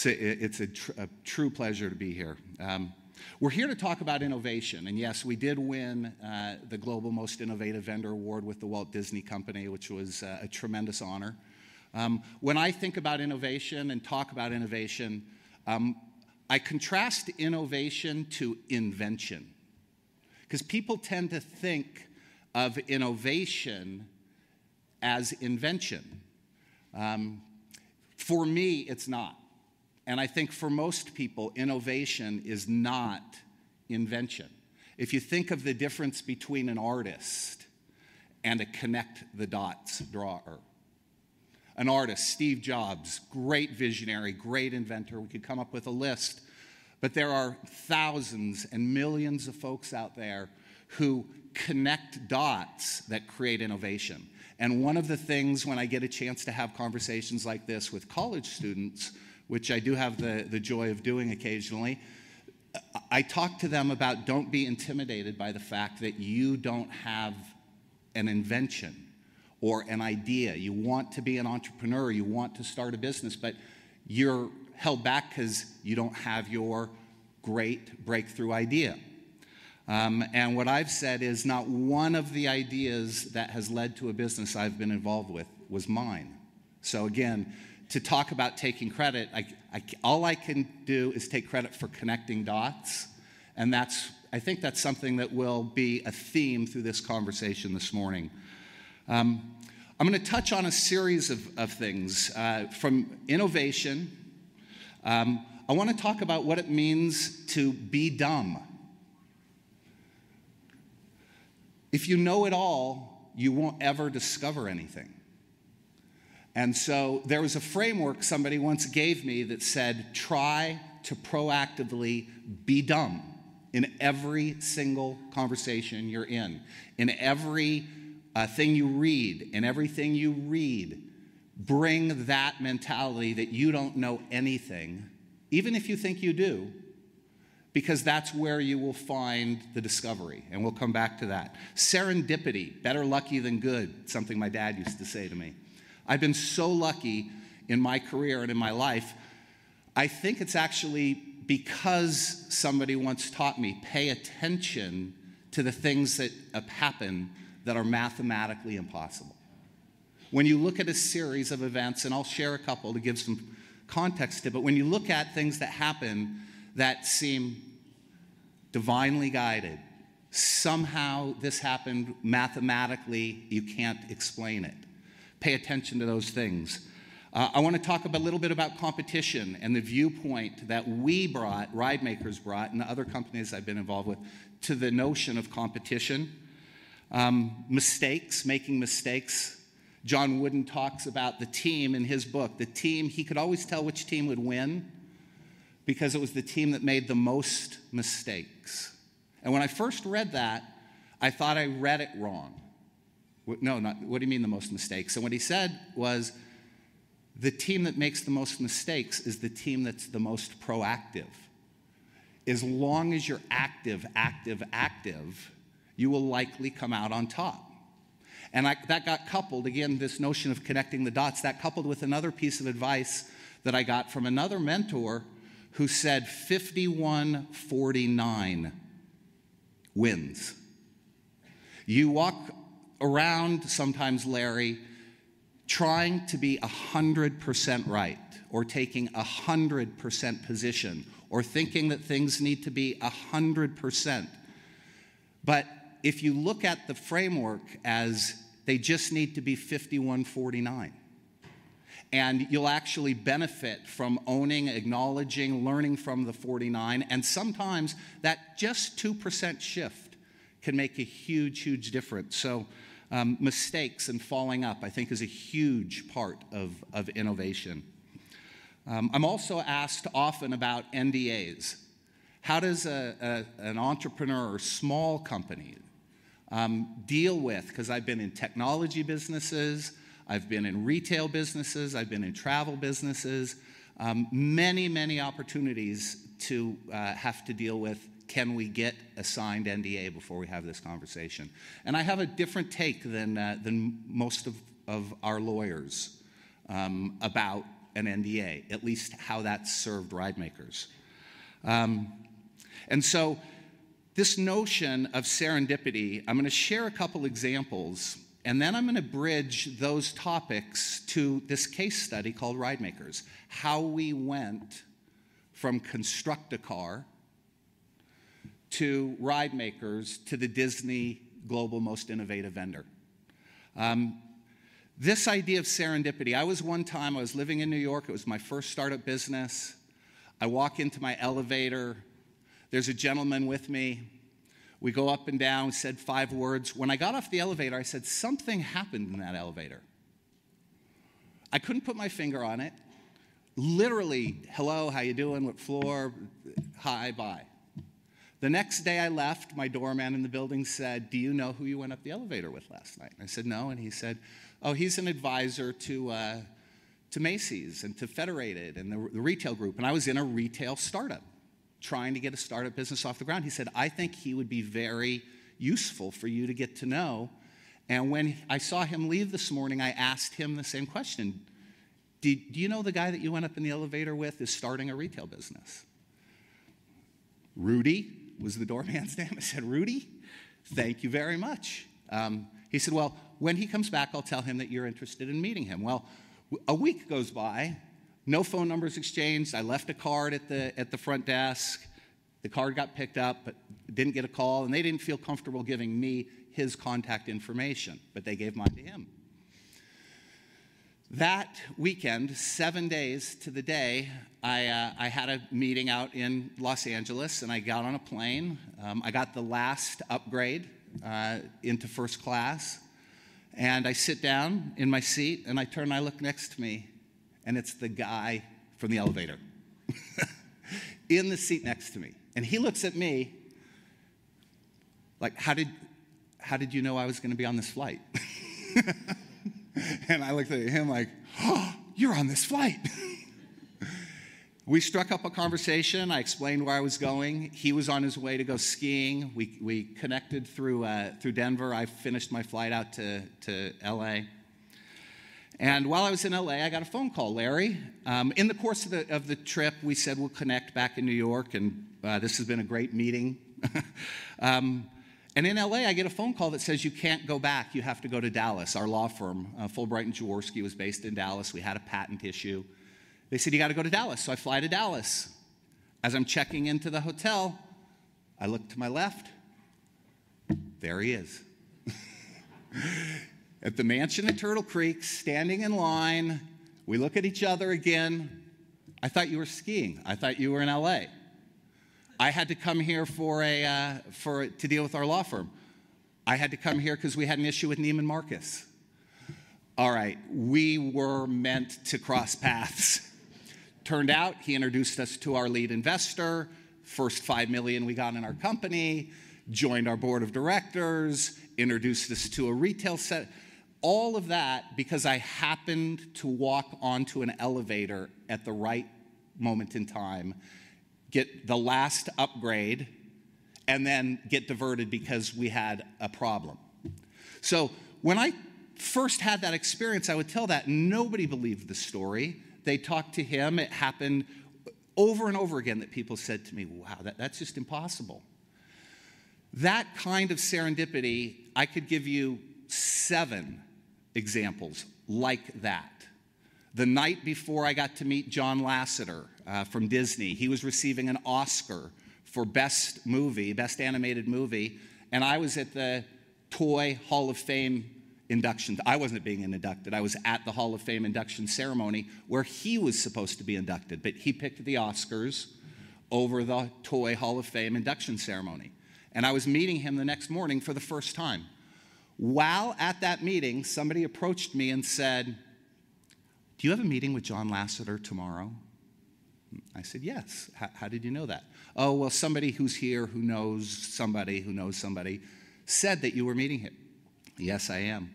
it's a true pleasure to be here. We're here to talk about innovation, and yes, we did win the Global Most Innovative Vendor Award with the Walt Disney Company, which was a tremendous honor. When I think about innovation and talk about innovation, I contrast innovation to invention, because people tend to think of innovation as invention. For me, it's not. And I think for most people, innovation is not invention. If you think of the difference between an artist and a connect-the-dots drawer. An artist, Steve Jobs, great visionary, great inventor. We could come up with a list. But there are thousands and millions of folks out there who connect dots that create innovation. And one of the things when I get a chance to have conversations like this with college students, which I do have the joy of doing occasionally, I talk to them about don't be intimidated by the fact that you don't have an invention or an idea. You want to be an entrepreneur, you want to start a business, but you're held back because you don't have your great breakthrough idea. And what I've said is not one of the ideas that has led to a business I've been involved with was mine. So again, to talk about taking credit, all I can do is take credit for connecting dots, and I think that's something that will be a theme through this conversation this morning. I'm going to touch on a series of things, from innovation. I want to talk about what it means to be dumb. If you know it all, you won't ever discover anything. And so there was a framework somebody once gave me that said, try to proactively be dumb in every single conversation you're in every thing you read, in everything you read. Bring that mentality that you don't know anything, even if you think you do, because that's where you will find the discovery, and we'll come back to that. Serendipity, better lucky than good, something my dad used to say to me. I've been so lucky in my career and in my life. I think it's actually because somebody once taught me, pay attention to the things that happen that are mathematically impossible. When you look at a series of events, and I'll share a couple to give some context to it, but when you look at things that happen that seem divinely guided, somehow this happened mathematically, you can't explain it. Pay attention to those things. I want to talk a little bit about competition and the viewpoint that we brought, ride makers brought, and the other companies I've been involved with, to the notion of competition. Mistakes, making mistakes. John Wooden talks about the team in his book. The team, he could always tell which team would win because it was the team that made the most mistakes. And when I first read that, I thought I read it wrong. No, not, what do you mean the most mistakes? And what he said was, the team that makes the most mistakes is the team that's the most proactive. As long as you're active, you will likely come out on top. And that got coupled, again, this notion of connecting the dots, that coupled with another piece of advice that I got from another mentor who said 51-49 wins. You walk around sometimes, Larry, trying to be 100% right, or taking 100% position, or thinking that things need to be 100%. But if you look at the framework as they just need to be 51-49, and you'll actually benefit from owning, acknowledging, learning from the 49, and sometimes that just 2% shift can make a huge, huge difference. So Mistakes and falling up, I think, is a huge part of innovation. I'm also asked often about NDAs. How does an entrepreneur or small company deal with, because I've been in technology businesses, I've been in retail businesses, I've been in travel businesses, many opportunities to have to deal with, can we get a signed NDA before we have this conversation? And I have a different take than most of our lawyers about an NDA, at least how that's served ride makers. And so this notion of serendipity, I'm going to share a couple examples, and then I'm going to bridge those topics to this case study called Ride Makers, how we went from construct a car to Ride Makers to the Disney Global Most Innovative Vendor. This idea of serendipity, I was living in New York, it was my first startup business. I walk into my elevator, there's a gentleman with me. We go up and down, said 5 words. When I got off the elevator, I said, something happened in that elevator. I couldn't put my finger on it. Literally, hello, how you doing, what floor, hi, bye. The next day I left, my doorman in the building said, do you know who you went up the elevator with last night? And I said, no, and he said, oh, he's an advisor to Macy's and to Federated and the retail group. And I was in a retail startup, trying to get a startup business off the ground. He said, I think he would be very useful for you to get to know. And when I saw him leave this morning, I asked him the same question. Do you know the guy that you went up in the elevator with is starting a retail business? Rudy was the doorman's name. I said, Rudy, thank you very much. He said, well, when he comes back, I'll tell him that you're interested in meeting him. Well, a week goes by. No phone numbers exchanged. I left a card at the front desk. The card got picked up, but didn't get a call, and they didn't feel comfortable giving me his contact information, but they gave mine to him. That weekend, 7 days to the day, I had a meeting out in Los Angeles, and I got on a plane. I got the last upgrade into first class, and I sit down in my seat, and I turn and I look next to me, and it's the guy from the elevator in the seat next to me. And he looks at me like, how did you know I was going to be on this flight? And I looked at him like, oh, you're on this flight. We struck up a conversation. I explained where I was going. He was on his way to go skiing. We connected through Denver. I finished my flight out to LA. And while I was in LA, I got a phone call, Larry. In the course of the trip, we said we'll connect back in New York, and this has been a great meeting. And in LA, I get a phone call that says you can't go back. You have to go to Dallas. Our law firm, Fulbright & Jaworski, was based in Dallas. We had a patent issue. They said, you got to go to Dallas. So I fly to Dallas. As I'm checking into the hotel, I look to my left. There he is. At the mansion at Turtle Creek, standing in line. We look at each other again. I thought you were skiing. I thought you were in LA. I had to come here to deal with our law firm. I had to come here because we had an issue with Neiman Marcus. All right, we were meant to cross paths. Turned out he introduced us to our lead investor, first $5 million we got in our company, joined our board of directors, introduced us to a retail set. All of that because I happened to walk onto an elevator at the right moment in time, get the last upgrade, and then get diverted because we had a problem. So when I first had that experience, I would tell that. Nobody believed the story. They talked to him. It happened over and over again that people said to me, wow, that's just impossible. That kind of serendipity, I could give you 7 examples like that. The night before I got to meet John Lasseter from Disney, he was receiving an Oscar for Best Movie, Best Animated Movie, and I was at the Toy Hall of Fame induction. I wasn't being inducted. I was at the Hall of Fame induction ceremony where he was supposed to be inducted, but he picked the Oscars over the Toy Hall of Fame induction ceremony. And I was meeting him the next morning for the first time. While at that meeting, somebody approached me and said, "Do you have a meeting with John Lasseter tomorrow?" I said, "Yes." How did you know that?" "Oh, well, somebody who's here who knows somebody said that you were meeting him." "Yes, I am."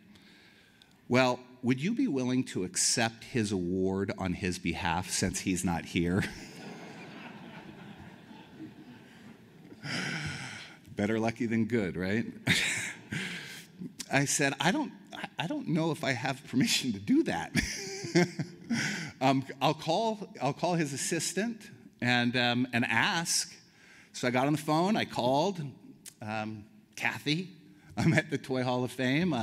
"Well, would you be willing to accept his award on his behalf since he's not here?" Better lucky than good, right? I said, I don't know if I have permission to do that. I'll call his assistant and ask. So I got on the phone. I called Kathy. I'm at the Toy Hall of Fame.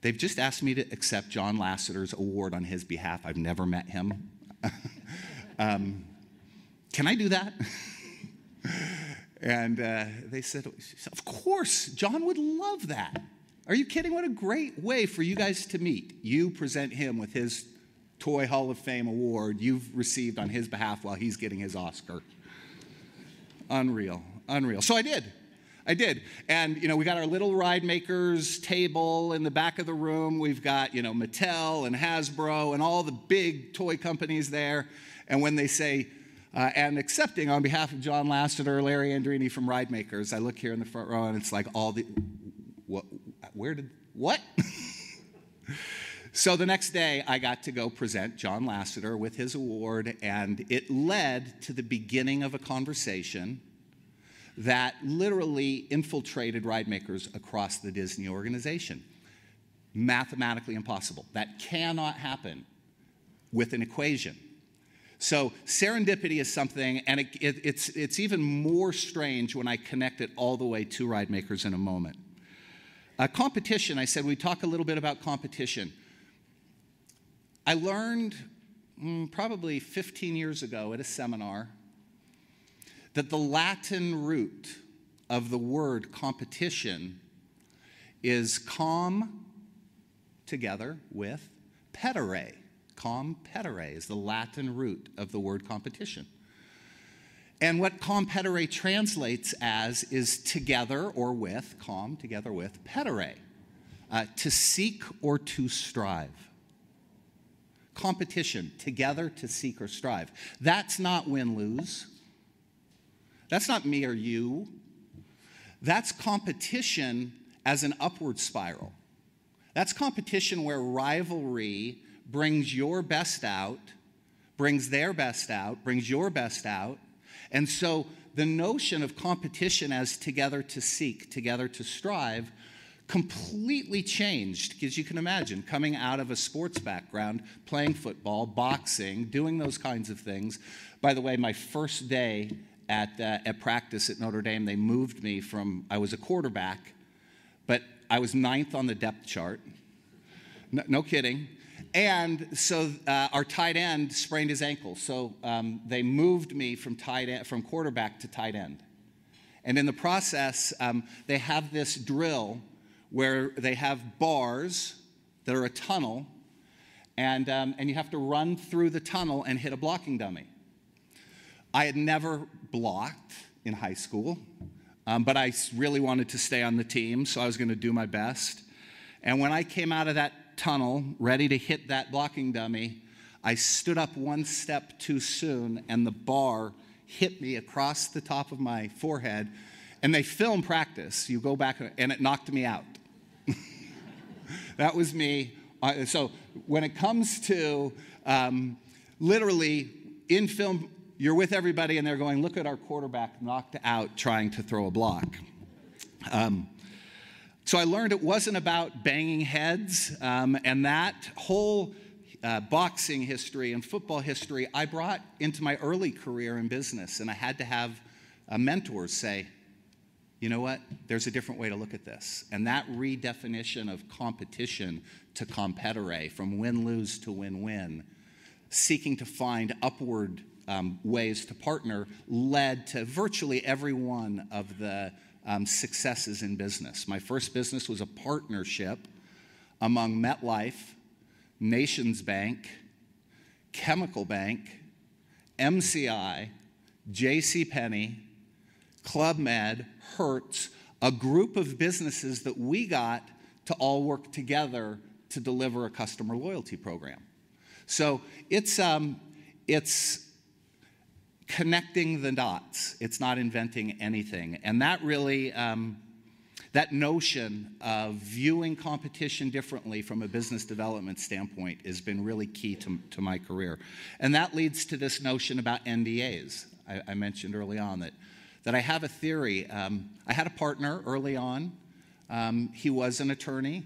They've just asked me to accept John Lasseter's award on his behalf. I've never met him. Can I do that? And they said, "Of course, John would love that. Are you kidding? What a great way for you guys to meet. You present him with his Toy Hall of Fame award you've received on his behalf while he's getting his Oscar." Unreal, unreal. So I did. And, we got our little ride makers table in the back of the room. We've got, Mattel and Hasbro and all the big toy companies there. And when they say, and accepting on behalf of John Lasseter, Larry Andrini from Ride Makers, I look here in the front row and it's like all the, what? So the next day, I got to go present John Lasseter with his award, and it led to the beginning of a conversation that literally infiltrated ride makers across the Disney organization. Mathematically impossible. That cannot happen with an equation. So serendipity is something, and it's even more strange when I connect it all the way to ride makers in a moment. Competition, I said we'd talk a little bit about competition. I learned probably 15 years ago at a seminar that the Latin root of the word competition is com, together with pedere. Com pedere is the Latin root of the word competition. And what com pedere translates as is together or with, com, together with, pedere, to seek or to strive. Competition, together to seek or strive. That's not win-lose. That's not me or you. That's competition as an upward spiral. That's competition where rivalry brings your best out, brings their best out, brings your best out. And so the notion of competition as together to seek, together to strive, completely changed, because you can imagine coming out of a sports background, playing football, boxing, doing those kinds of things. By the way, my first day at practice at Notre Dame, they moved me from, I was a quarterback, but I was 9th on the depth chart. No kidding. And so our tight end sprained his ankle. So they moved me from quarterback to tight end. And in the process, they have this drill where they have bars that are a tunnel, and you have to run through the tunnel and hit a blocking dummy. I had never blocked in high school, but I really wanted to stay on the team, so I was going to do my best. And when I came out of that tunnel, ready to hit that blocking dummy, I stood up one step too soon, and the bar hit me across the top of my forehead. And they film practice. You go back, and it knocked me out. That was me. So when it comes to literally in film, you're with everybody, and they're going, "Look at our quarterback knocked out trying to throw a block." So I learned it wasn't about banging heads, and that whole boxing history and football history I brought into my early career in business, and I had to have mentors say, "You know what? There's a different way to look at this." And that redefinition of competition to compedere, from win-lose to win-win, seeking to find upward ways to partner, led to virtually every one of the successes in business. My first business was a partnership among MetLife, Nations Bank, Chemical Bank, MCI, JCPenney, Club Med, Hertz, a group of businesses that we got to all work together to deliver a customer loyalty program. So it's connecting the dots. It's not inventing anything. And that really, that notion of viewing competition differently from a business development standpoint has been really key to my career. And that leads to this notion about NDAs. I mentioned early on that I have a theory. I had a partner early on. He was an attorney.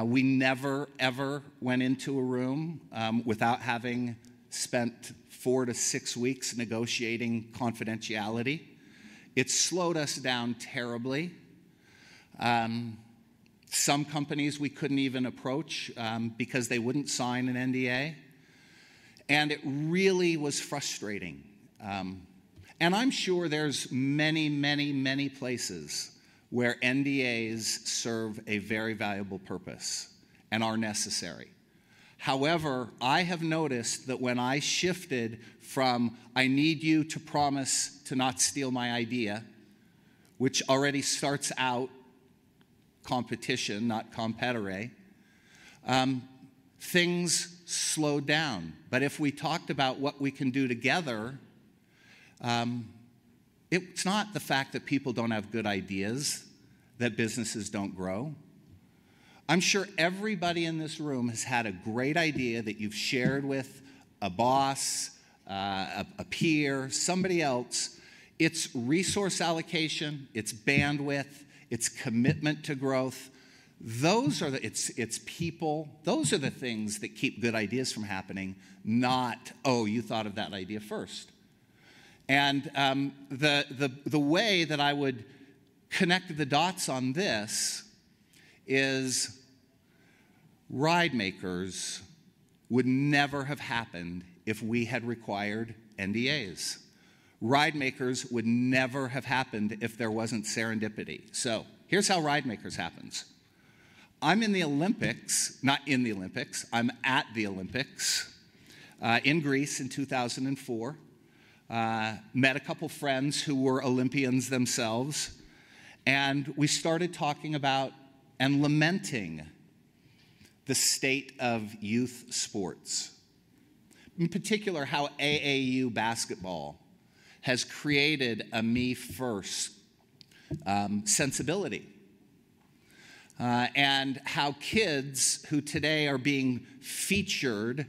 We never, ever went into a room without having spent 4 to 6 weeks negotiating confidentiality. It slowed us down terribly. Some companies we couldn't even approach because they wouldn't sign an NDA. And it really was frustrating. And I'm sure there's many, many, many places where NDAs serve a very valuable purpose and are necessary. However, I have noticed that when I shifted from, I need you to promise to not steal my idea, which already starts out competition, not competere, things slowed down. But if we talked about what we can do together, it's not the fact that people don't have good ideas that businesses don't grow. I'm sure everybody in this room has had a great idea that you've shared with a boss, a peer, somebody else. It's resource allocation, it's bandwidth, it's commitment to growth. Those are it's people. Those are the things that keep good ideas from happening, not, oh, you thought of that idea first. And the way that I would connect the dots on this is ride makers would never have happened if we had required NDAs. Ride makers would never have happened if there wasn't serendipity. So here's how ride makers happens. I'm in the Olympics, not in the Olympics, I'm at the Olympics in Greece in 2004. Met a couple friends who were Olympians themselves, and we started talking about and lamenting the state of youth sports. In particular, how AAU basketball has created a me-first sensibility. And how kids who today are being featured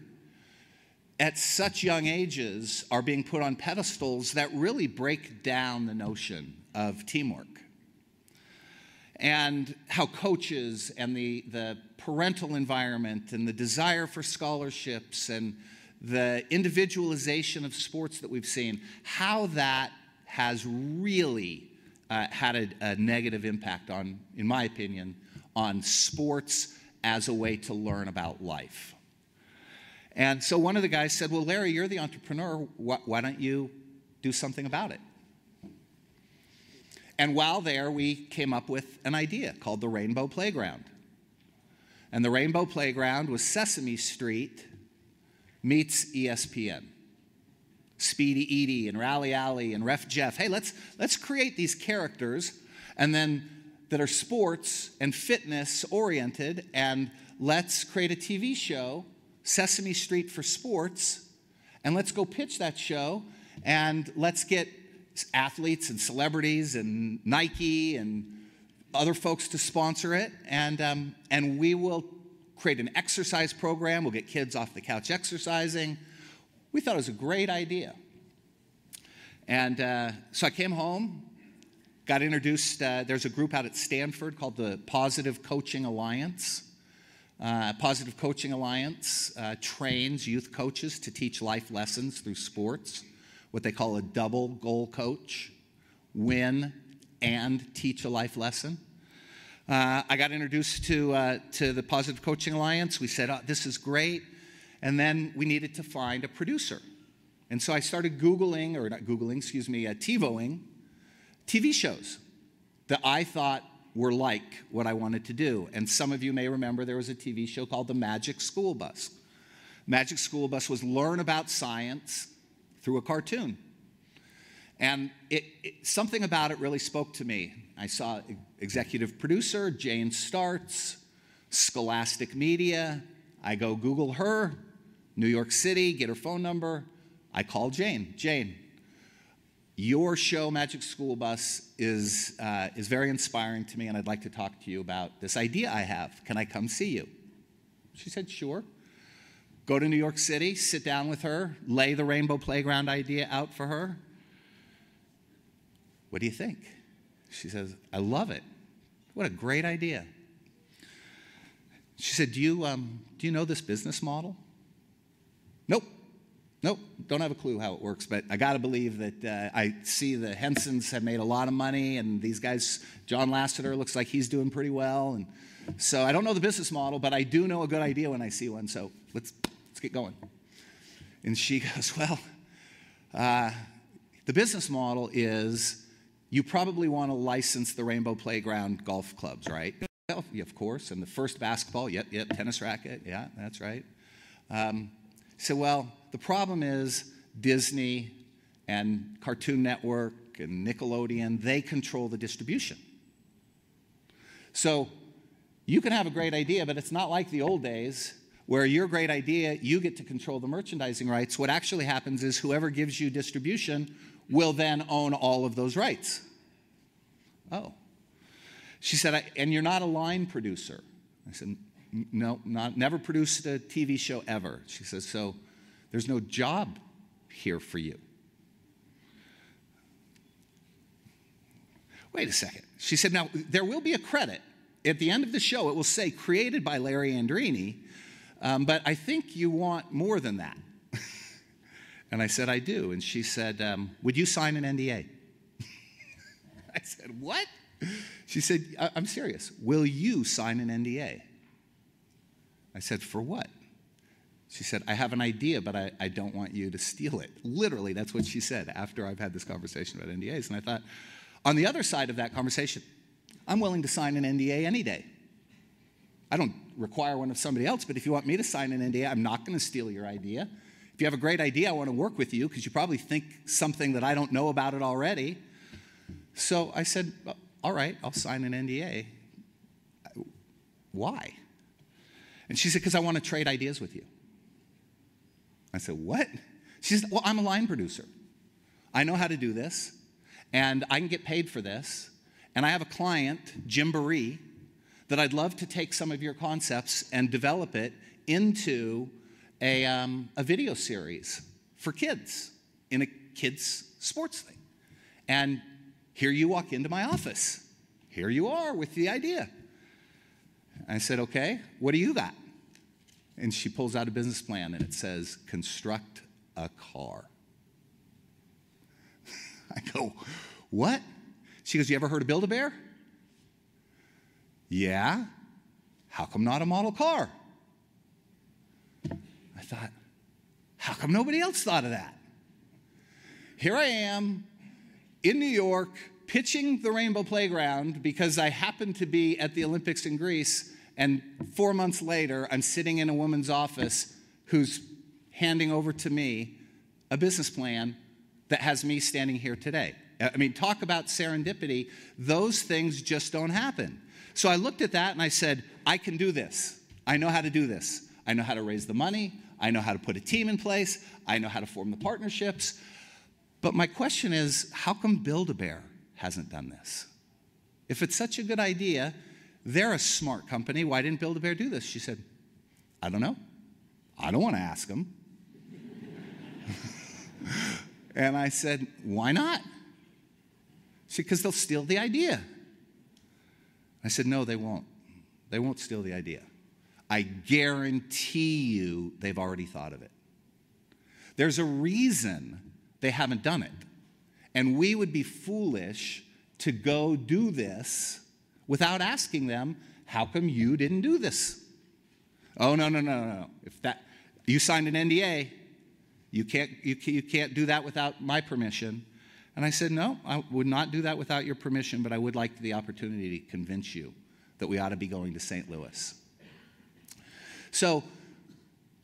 at such young ages are being put on pedestals that really break down the notion of teamwork. And how coaches and the parental environment and the desire for scholarships and the individualization of sports that we've seen, how that has really had a negative impact on, in my opinion, on sports as a way to learn about life. And so one of the guys said, well, Larry, you're the entrepreneur. Why don't you do something about it? And while there, we came up with an idea called the Rainbow Playground. And the Rainbow Playground was Sesame Street meets ESPN. Speedy Edie and Rally Alley and Ref Jeff. Hey, let's create these characters and then that are sports and fitness oriented, and let's create a TV show, Sesame Street for Sports, and let's go pitch that show, and let's get athletes and celebrities and Nike and other folks to sponsor it, and we will create an exercise program. We'll get kids off the couch exercising. We thought it was a great idea. And so I came home, got introduced. There's a group out at Stanford called the Positive Coaching Alliance. Positive Coaching Alliance trains youth coaches to teach life lessons through sports, what they call a double goal coach, win and teach a life lesson. I got introduced to the Positive Coaching Alliance. We said, oh, this is great. And then we needed to find a producer. And so I started Googling, or not Googling, excuse me, TiVoing TV shows that I thought were like what I wanted to do. And some of you may remember there was a TV show called The Magic School Bus. Magic School Bus was learn about science through a cartoon. And something about it really spoke to me. I saw executive producer Jane Startz, Scholastic Media. I go Google her, New York City, get her phone number. I call Jane. Jane, your show, Magic School Bus, is very inspiring to me, and I'd like to talk to you about this idea I have. Can I come see you? She said, sure. Go to New York City, sit down with her, lay the Rainbow Playground idea out for her. What do you think? She says, I love it. What a great idea. She said, do you know this business model? Nope. Nope, don't have a clue how it works, but I got to believe that I see the Hensons have made a lot of money, and these guys, John Lasseter looks like he's doing pretty well, and so I don't know the business model, but I do know a good idea when I see one, so let's get going. And she goes, well, the business model is you probably want to license the Rainbow Playground golf clubs, right? Well, yeah, of course, and the first basketball, yep, tennis racket, yeah, that's right. So, well, the problem is Disney and Cartoon Network and Nickelodeon, they control the distribution. So you can have a great idea, but it's not like the old days where your great idea, you get to control the merchandising rights. What actually happens is whoever gives you distribution will then own all of those rights. Oh. She said, and you're not a line producer. I said, no, never produced a TV show ever. She says, so there's no job here for you. Wait a second. She said, now, there will be a credit. At the end of the show, it will say, created by Larry Andrini, but I think you want more than that. And I said, I do. And she said, would you sign an NDA? I said, what? She said, I'm serious. Will you sign an NDA? I said, for what? She said, I have an idea, but I don't want you to steal it. Literally, that's what she said after I've had this conversation about NDAs. And I thought, on the other side of that conversation, I'm willing to sign an NDA any day. I don't require one of somebody else, but if you want me to sign an NDA, I'm not going to steal your idea. If you have a great idea, I want to work with you because you probably think something that I don't know about it already. So I said, all right, I'll sign an NDA. Why? And she said, because I want to trade ideas with you. I said, what? She said, well, I'm a line producer. I know how to do this, and I can get paid for this, and I have a client, Jim Baree, that I'd love to take some of your concepts and develop it into a video series for kids in a kids' sports thing. And here you walk into my office. Here you are with the idea. I said, okay, what do you got? And she pulls out a business plan, and it says, construct a car. I go, what? She goes, you ever heard of Build-A-Bear? Yeah. How come not a model car? I thought, how come nobody else thought of that? Here I am in New York pitching the Rainbow Playground because I happened to be at the Olympics in Greece, and 4 months later, I'm sitting in a woman's office who's handing over to me a business plan that has me standing here today. I mean, talk about serendipity. Those things just don't happen. So I looked at that and I said, I can do this. I know how to do this. I know how to raise the money. I know how to put a team in place. I know how to form the partnerships. But my question is, how come Build-A-Bear hasn't done this? If it's such a good idea, they're a smart company. Why didn't Build-A-Bear do this? She said, I don't know. I don't want to ask them. And I said, why not? She said, because they'll steal the idea. I said, no, they won't. They won't steal the idea. I guarantee you they've already thought of it. There's a reason they haven't done it. And we would be foolish to go do this without asking them, how come you didn't do this? Oh, no. If that, you signed an NDA, you can't do that without my permission. And I said, no, I would not do that without your permission, but I would like the opportunity to convince you that we ought to be going to St. Louis. So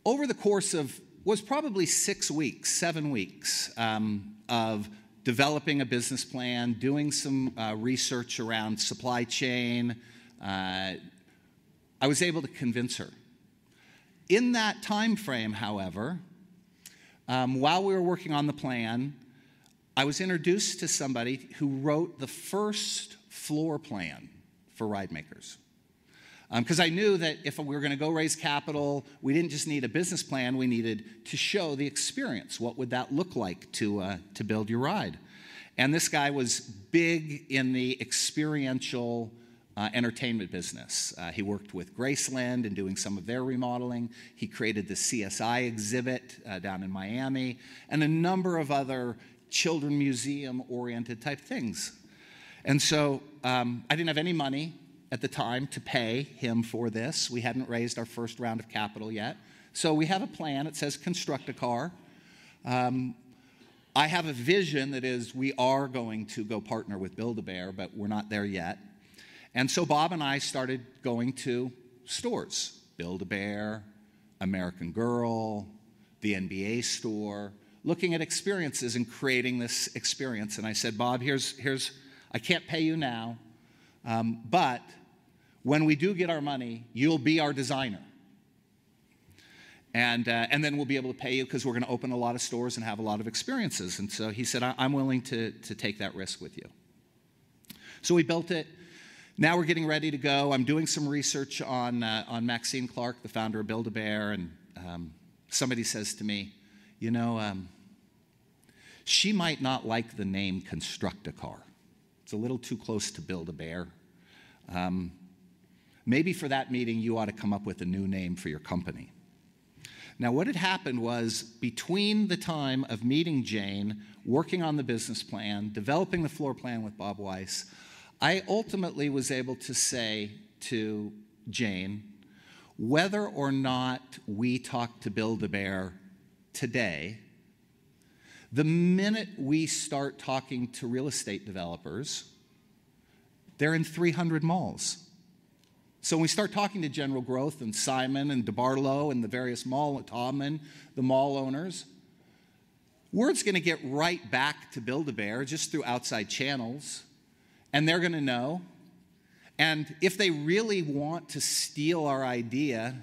over the course of, was probably 6 weeks, 7 weeks of developing a business plan, doing some research around supply chain, I I was able to convince her. In that time frame, however, while we were working on the plan, I was introduced to somebody who wrote the first floor plan for ride makers. Because I knew that if we were going to go raise capital, we didn't just need a business plan, we needed to show the experience. What would that look like to build your ride? And this guy was big in the experiential entertainment business. He worked with Graceland in doing some of their remodeling. He created the CSI exhibit down in Miami, and a number of other children museum-oriented type things. And so I didn't have any money at the time to pay him for this. We hadn't raised our first round of capital yet. So we have a plan. It says construct a car. I have a vision that is we are going to go partner with Build-A-Bear, but we're not there yet. And so Bob and I started going to stores, Build-A-Bear, American Girl, the NBA store, looking at experiences and creating this experience. And I said, Bob, I can't pay you now, but when we do get our money, you'll be our designer. And then we'll be able to pay you because we're going to open a lot of stores and have a lot of experiences. And so he said, I'm willing to take that risk with you. So we built it. Now we're getting ready to go. I'm doing some research on Maxine Clark, the founder of Build-A-Bear, and somebody says to me, you know, she might not like the name Construct a Car. It's a little too close to Build-A-Bear. Maybe for that meeting, you ought to come up with a new name for your company. Now, what had happened was between the time of meeting Jane, working on the business plan, developing the floor plan with Bob Weiss, I ultimately was able to say to Jane, whether or not we talk to Build-A-Bear today, the minute we start talking to real estate developers, they're in 300 malls. So when we start talking to General Growth and Simon and DeBarlo and the various Todman, the mall owners, word's going to get right back to Build-A-Bear just through outside channels, and they're going to know. And if they really want to steal our idea,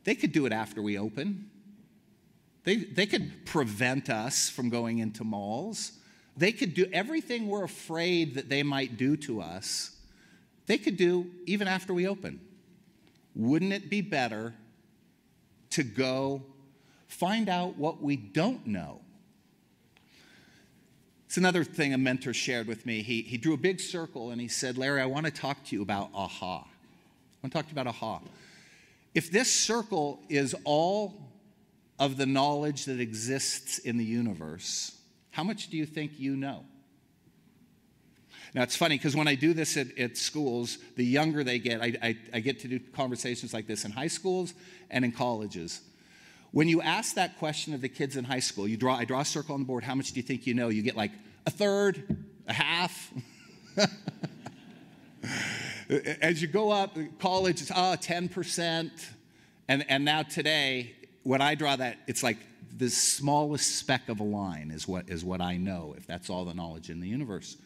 they could do it after we open. They could prevent us from going into malls. They could do everything we're afraid that they might do to us. They could do even after we open. Wouldn't it be better to go find out what we don't know? It's another thing a mentor shared with me. He drew a big circle and he said, Larry, I want to talk to you about aha. I want to talk to you about aha. If this circle is all of the knowledge that exists in the universe, how much do you think you know? Now, it's funny because when I do this at schools, the younger they get, I get to do conversations like this in high schools and in colleges. When you ask that question of the kids in high school, I draw a circle on the board, how much do you think you know? You get like a third, a half. As you go up, college, it's 10%. And now today, when I draw that, it's like the smallest speck of a line is what I know, if that's all the knowledge in the universe.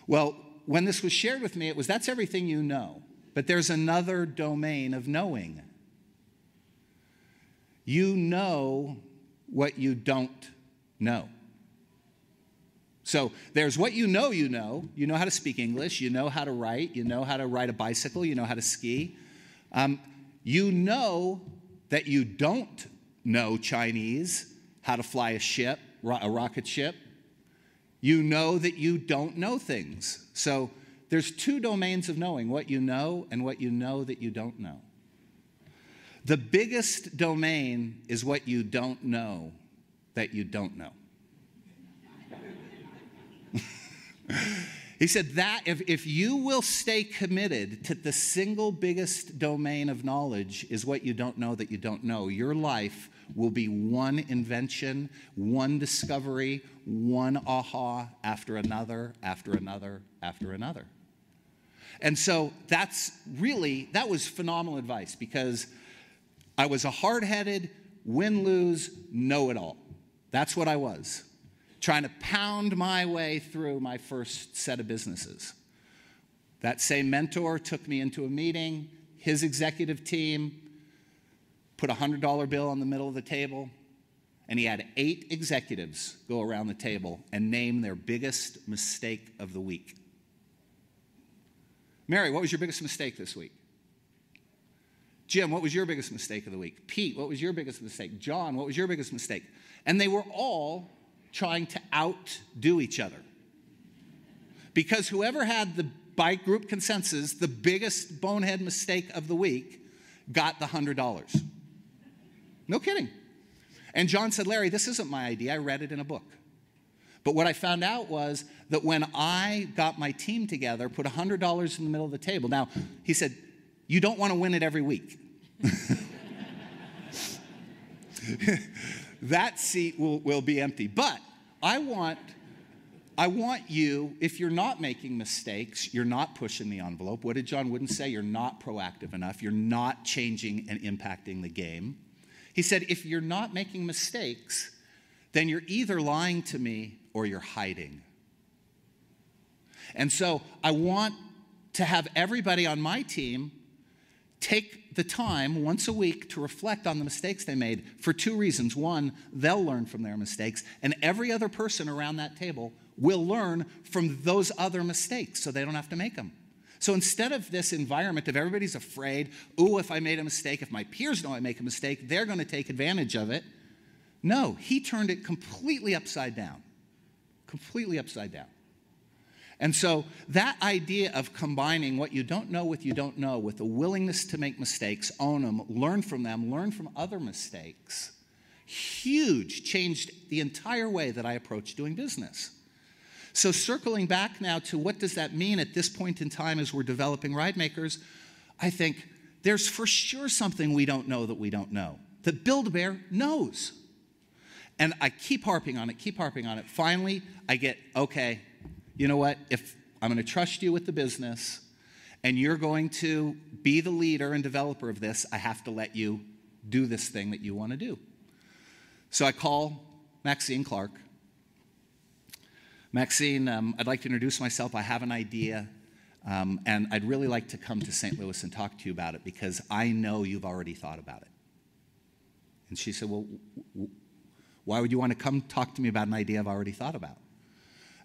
Well, when this was shared with me, that's everything you know. But there's another domain of knowing. You know what you don't know. So there's what you know you know. You know how to speak English. You know how to write. You know how to ride a bicycle. You know how to ski. You know that you don't know Chinese, how to fly a ship, a rocket ship. You know that you don't know things. So there's two domains of knowing, what you know and what you know that you don't know. The biggest domain is what you don't know that you don't know. He said that if you will stay committed to the single biggest domain of knowledge is what you don't know that you don't know, your life will be one invention, one discovery, one aha after another, after another, after another. And so that was phenomenal advice because I was a hard-headed, win-lose, know-it-all. That's what I was, trying to pound my way through my first set of businesses. That same mentor took me into a meeting. his executive team put a $100 bill on the middle of the table, and he had 8 executives go around the table and name their biggest mistake of the week. Mary, what was your biggest mistake this week? Jim, what was your biggest mistake of the week? Pete, what was your biggest mistake? John, what was your biggest mistake? And they were all trying to outdo each other. Because whoever had the, by group consensus, the biggest bonehead mistake of the week got the $100. No kidding. And John said, Larry, this isn't my idea. I read it in a book. But what I found out was that when I got my team together, put $100 in the middle of the table. Now, he said, you don't want to win it every week. That seat will be empty. But I want you, if you're not making mistakes, you're not pushing the envelope. What did John Wooden say? You're not proactive enough. You're not changing and impacting the game. He said, if you're not making mistakes, then you're either lying to me or you're hiding. And so I want to have everybody on my team take the time once a week to reflect on the mistakes they made for 2 reasons. One, they'll learn from their mistakes, and every other person around that table will learn from those other mistakes so they don't have to make them. So instead of this environment of everybody's afraid, ooh, if I made a mistake, if my peers know I make a mistake, they're going to take advantage of it. No, he turned it completely upside down. Completely upside down. And so that idea of combining what you don't know with a willingness to make mistakes, own them, learn from other mistakes, huge, changed the entire way that I approach doing business. So circling back now to what does that mean at this point in time as we're developing ride makers, I think there's for sure something we don't know that Build-A-Bear knows. And I keep harping on it. Finally, I get, okay, you know what? If I'm going to trust you with the business and you're going to be the leader and developer of this, I have to let you do this thing that you want to do. So I call Maxine Clark. Maxine, I'd like to introduce myself. I have an idea, and I'd really like to come to St. Louis and talk to you about it because I know you've already thought about it. And she said, well, why would you want to come talk to me about an idea I've already thought about?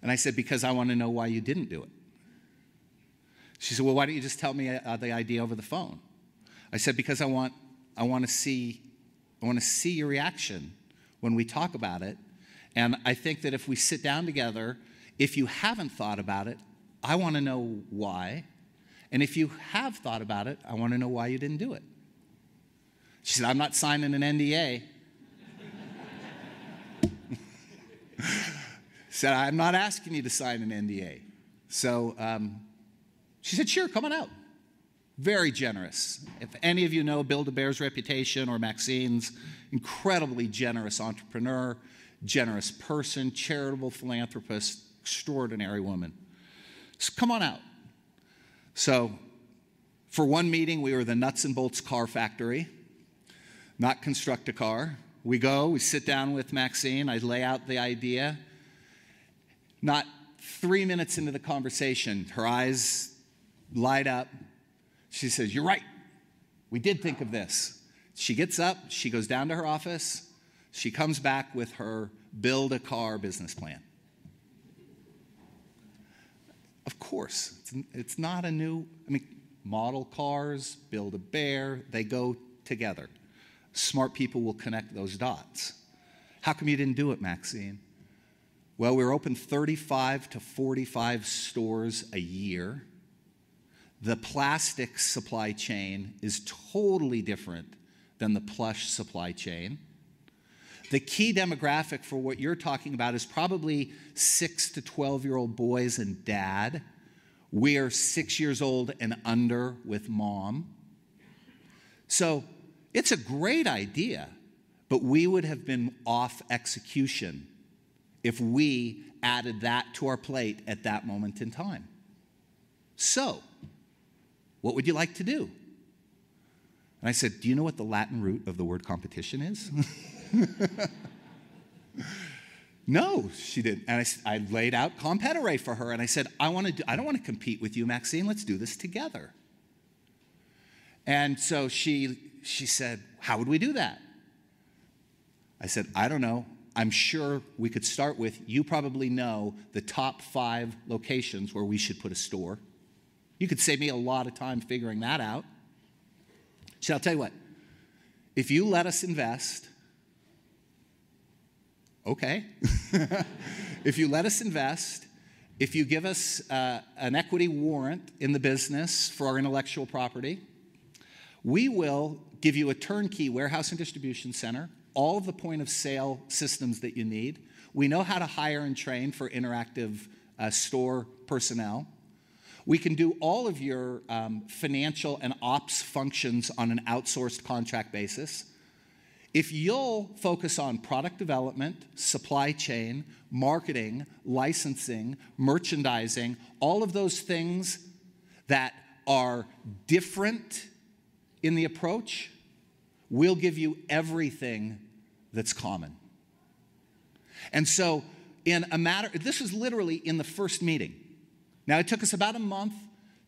And I said, because I want to know why you didn't do it. She said, well, why don't you just tell me the idea over the phone? I said, because I want to see your reaction when we talk about it. And I think that if we sit down together, if you haven't thought about it, I want to know why. And if you have thought about it, I want to know why you didn't do it. She said, I'm not signing an NDA. Said, I'm not asking you to sign an NDA. So she said, sure, come on out. Very generous. If any of you know Build-A-Bear's reputation or Maxine's, incredibly generous entrepreneur, generous person, charitable philanthropist, extraordinary woman. So come on out. So for one meeting, we were the nuts and bolts car factory, not construct a car. We go, we sit down with Maxine, I lay out the idea. Not 3 minutes into the conversation, her eyes light up. She says, you're right. We did think of this. She gets up, she goes down to her office, she comes back with her build a car business plan. Of course, it's not a new, model cars, Build-A-Bear, they go together. Smart people will connect those dots. How come you didn't do it, Maxine? Well, we're open 35 to 45 stores a year. The plastic supply chain is totally different than the plush supply chain. The key demographic for what you're talking about is probably 6 to 12-year-old boys and dad. We are 6 years old and under with mom. So it's a great idea, but we would have been off execution if we added that to our plate at that moment in time. So, what would you like to do? And I said, do you know what the Latin root of the word competition is? No, she didn't. And I laid out competire for her, and I said, I don't want to compete with you, Maxine. Let's do this together. And so she said, how would we do that? I said, I don't know. I'm sure we could start with, you probably know the top 5 locations where we should put a store. You could save me a lot of time figuring that out. She said, I'll tell you what, if you let us invest, okay. If you let us invest, if you give us an equity warrant in the business for our intellectual property, we will give you a turnkey warehouse and distribution center, all of the point of sale systems that you need. We know how to hire and train for interactive store personnel. We can do all of your financial and ops functions on an outsourced contract basis. If you'll focus on product development, supply chain, marketing, licensing, merchandising, all of those things that are different in the approach, we'll give you everything that's common. And so in a matter, this was literally in the first meeting. Now, it took us about a month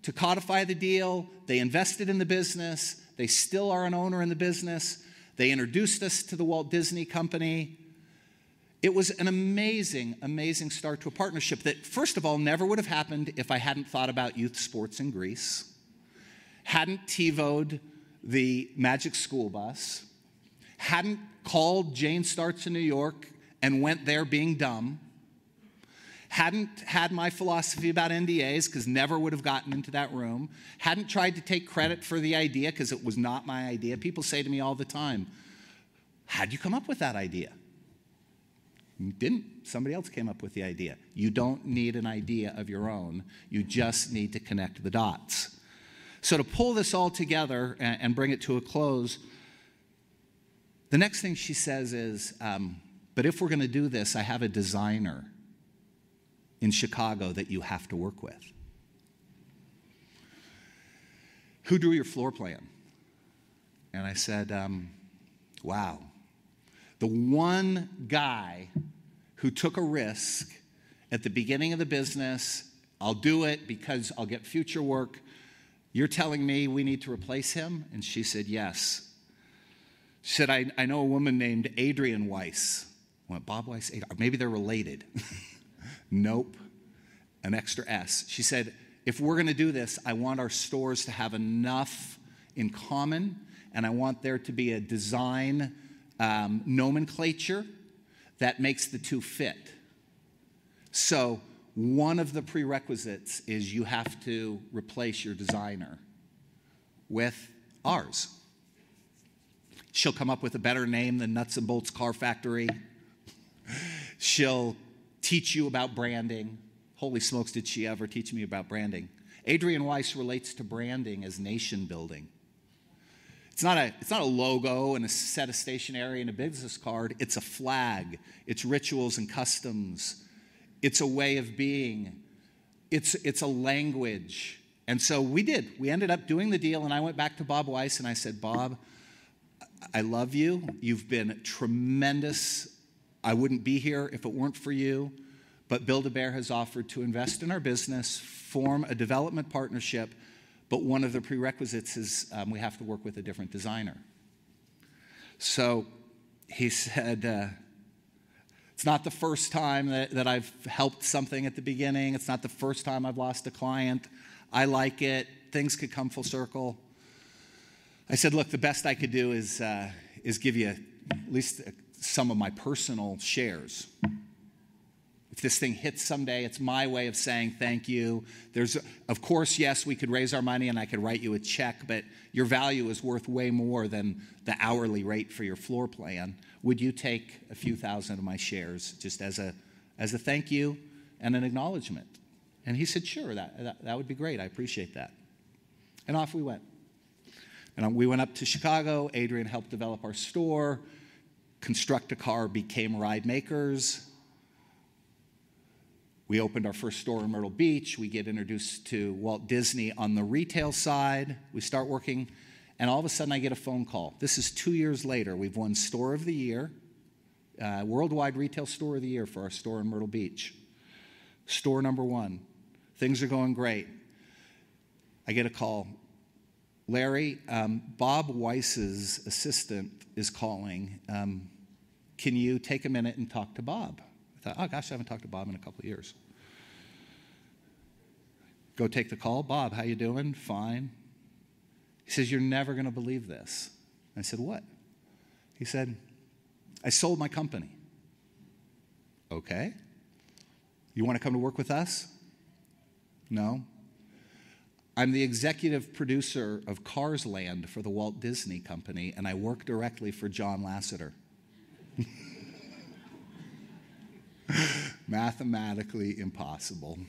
to codify the deal. They invested in the business. They still are an owner in the business. They introduced us to the Walt Disney Company. It was an amazing, amazing start to a partnership that, first of all, never would have happened if I hadn't thought about youth sports in Greece, hadn't TiVo'd the Magic School Bus, hadn't called Jane Starts in New York and went there being dumb, hadn't had my philosophy about NDAs because never would have gotten into that room, hadn't tried to take credit for the idea because it was not my idea. People say to me all the time, how'd you come up with that idea? You didn't. Somebody else came up with the idea. You don't need an idea of your own. You just need to connect the dots. So to pull this all together and bring it to a close, the next thing she says is, but if we're going to do this, I have a designer in Chicago that you have to work with. Who drew your floor plan? And I said, wow. The one guy who took a risk at the beginning of the business, I'll do it because I'll get future work. You're telling me we need to replace him? And she said, yes. She said, I know a woman named Adrienne Weiss. I went, Bob Weiss? Maybe they're related. Nope, an extra S. She said, if we're going to do this, I want our stores to have enough in common, and I want there to be a design nomenclature that makes the two fit. So one of the prerequisites is you have to replace your designer with ours. She'll come up with a better name than Nuts and Bolts Car Factory. She'll teach you about branding. Holy smokes, did she ever teach me about branding. Adrienne Weiss relates to branding as nation building. It's not a logo and a set of stationery and a business card. It's a flag. It's rituals and customs. It's a way of being. It's a language. And so we did. We ended up doing the deal, and I went back to Bob Weiss and I said, Bob, I love you. You've been tremendous. I wouldn't be here if it weren't for you. But Build-A-Bear has offered to invest in our business, form a development partnership, but one of the prerequisites is we have to work with a different designer. So he said, it's not the first time that I've helped something at the beginning. It's not the first time I've lost a client. I like it. Things could come full circle. I said, look, the best I could do is give you at least some of my personal shares. If this thing hits someday, it's my way of saying thank you. Of course, yes, we could raise our money and I could write you a check, but your value is worth way more than the hourly rate for your floor plan. Would you take a few thousand of my shares just as a thank you and an acknowledgement? And he said, sure, that would be great. I appreciate that. And off we went. And we went up to Chicago. Adrienne helped develop our store. Construct a Car became Ride Makers. We opened our first store in Myrtle Beach. We get introduced to Walt Disney on the retail side. We start working, and all of a sudden I get a phone call. This is 2 years later. We've won Store of the Year, Worldwide Retail Store of the Year for our store in Myrtle Beach. Store number 1. Things are going great. I get a call. Larry, Bob Weiss's assistant is calling. Can you take a minute and talk to Bob? I thought, oh gosh, I haven't talked to Bob in a couple of years. Go take the call. Bob, how you doing? Fine. He says, you're never going to believe this. I said, what? He said, I sold my company. Okay. You want to come to work with us? No. I'm the executive producer of Cars Land for the Walt Disney Company, and I work directly for John Lasseter. Mathematically impossible.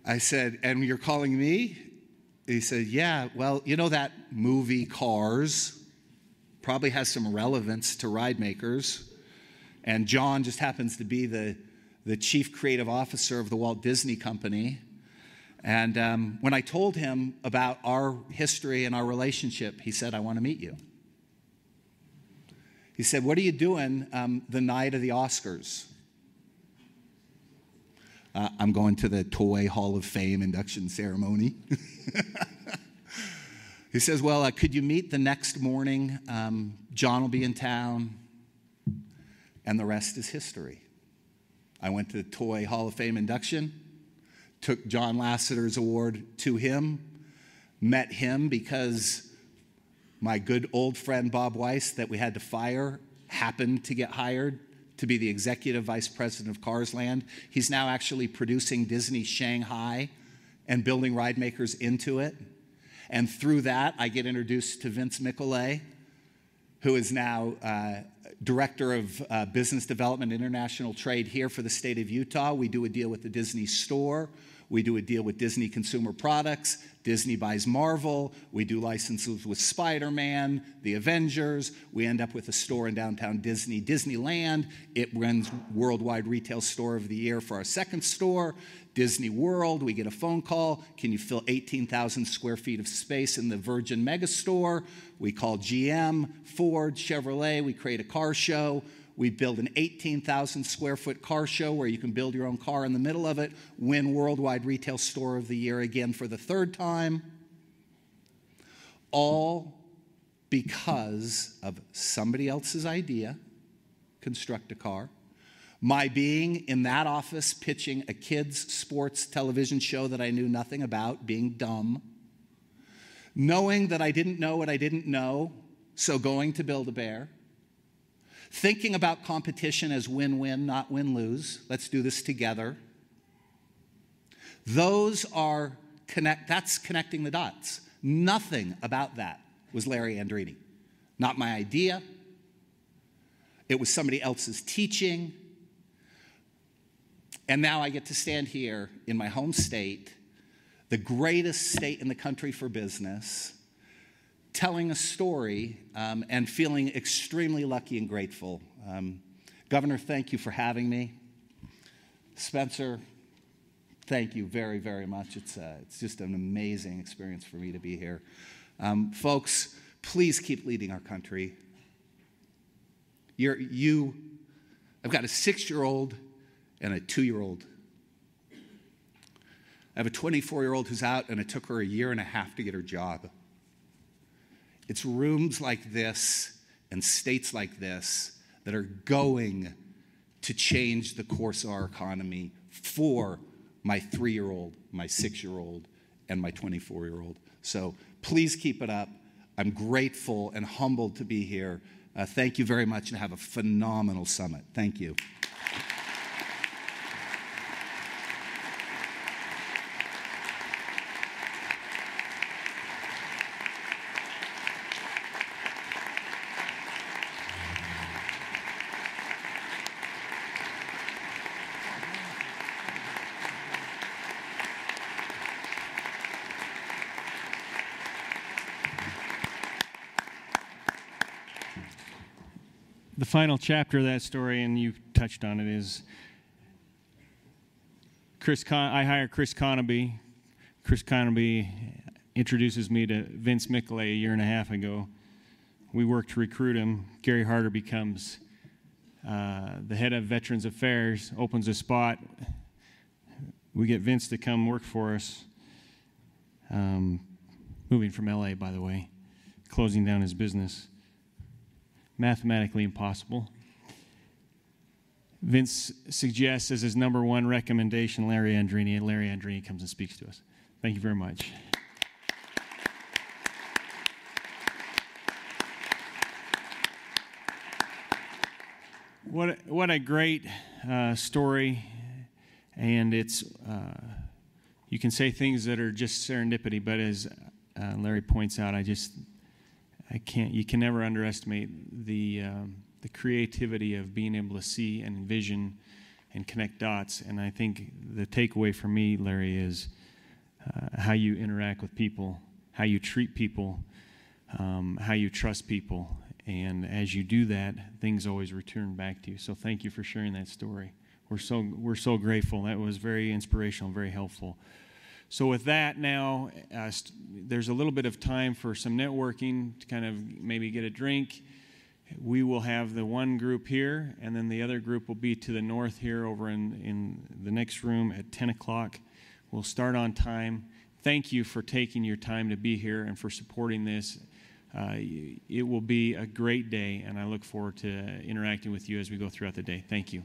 I said, and you're calling me? He said, yeah, well, you know that movie Cars probably has some relevance to ride makers, and John just happens to be the chief creative officer of the Walt Disney Company. And when I told him about our history and our relationship, he said, I want to meet you. He said, what are you doing the night of the Oscars? I'm going to the Toy Hall of Fame induction ceremony. He says, well, could you meet the next morning? John will be in town. And the rest is history. I went to the Toy Hall of Fame induction, took John Lasseter's award to him, met him because my good old friend Bob Weiss that we had to fire happened to get hired to be the executive vice president of Cars Land. He's now actually producing Disney Shanghai and building ride makers into it. And through that, I get introduced to Vince Mickelay, who is now Director of Business Development International Trade here for the state of Utah. We do a deal with the Disney Store. We do a deal with Disney Consumer Products. Disney buys Marvel. We do licenses with Spider-Man, the Avengers. We end up with a store in downtown Disneyland. It runs Worldwide Retail Store of the Year for our second store. Disney World, we get a phone call. Can you fill 18,000 square feet of space in the Virgin Megastore? We call GM, Ford, Chevrolet. We create a car show. We build an 18,000 square foot car show where you can build your own car in the middle of it, win Worldwide Retail Store of the Year again for the third time. All because of somebody else's idea, construct a car. My being in that office pitching a kids' sports television show that I knew nothing about, being dumb. Knowing that I didn't know what I didn't know, so going to Build-A-Bear. Thinking about competition as win-win, not win-lose. Let's do this together. Those are that's connecting the dots. Nothing about that was Larry Andrini. Not my idea. It was somebody else's teaching. And now I get to stand here in my home state, the greatest state in the country for business, telling a story and feeling extremely lucky and grateful. Governor, thank you for having me. Spencer, thank you very, very much. It's just an amazing experience for me to be here. Folks, please keep leading our country. I've got a 6-year-old and a 2-year-old. I have a 24-year-old who's out, and it took her a year and a half to get her job. It's rooms like this and states like this that are going to change the course of our economy for my 3-year-old, my 6-year-old, and my 24-year-old. So please keep it up. I'm grateful and humbled to be here. Thank you very much, and have a phenomenal summit. Thank you.
The final chapter of that story, and you touched on it, is I hire Chris Conaby. Chris Conaby introduces me to Vince Mickelay a year and a half ago. We work to recruit him. Gary Harder becomes the head of Veterans Affairs, opens a spot. We get Vince to come work for us. moving from LA, by the way, closing down his business. Mathematically impossible. Vince suggests as his number one recommendation Larry Andrini, and Larry Andrini comes and speaks to us. Thank you very much. What a great story, and it's you can say things that are just serendipity, but as Larry points out, you can never underestimate the creativity of being able to see and envision and connect dots. And I think the takeaway for me, Larry, is how you interact with people, how you treat people, how you trust people. And as you do that, things always return back to you. So thank you for sharing that story. We're so grateful. That was very inspirational, very helpful. So with that now, there's a little bit of time for some networking to kind of maybe get a drink. We will have the one group here, and then the other group will be to the north here over in the next room at 10 o'clock. We'll start on time. Thank you for taking your time to be here and for supporting this. It will be a great day, and I look forward to interacting with you as we go throughout the day. Thank you.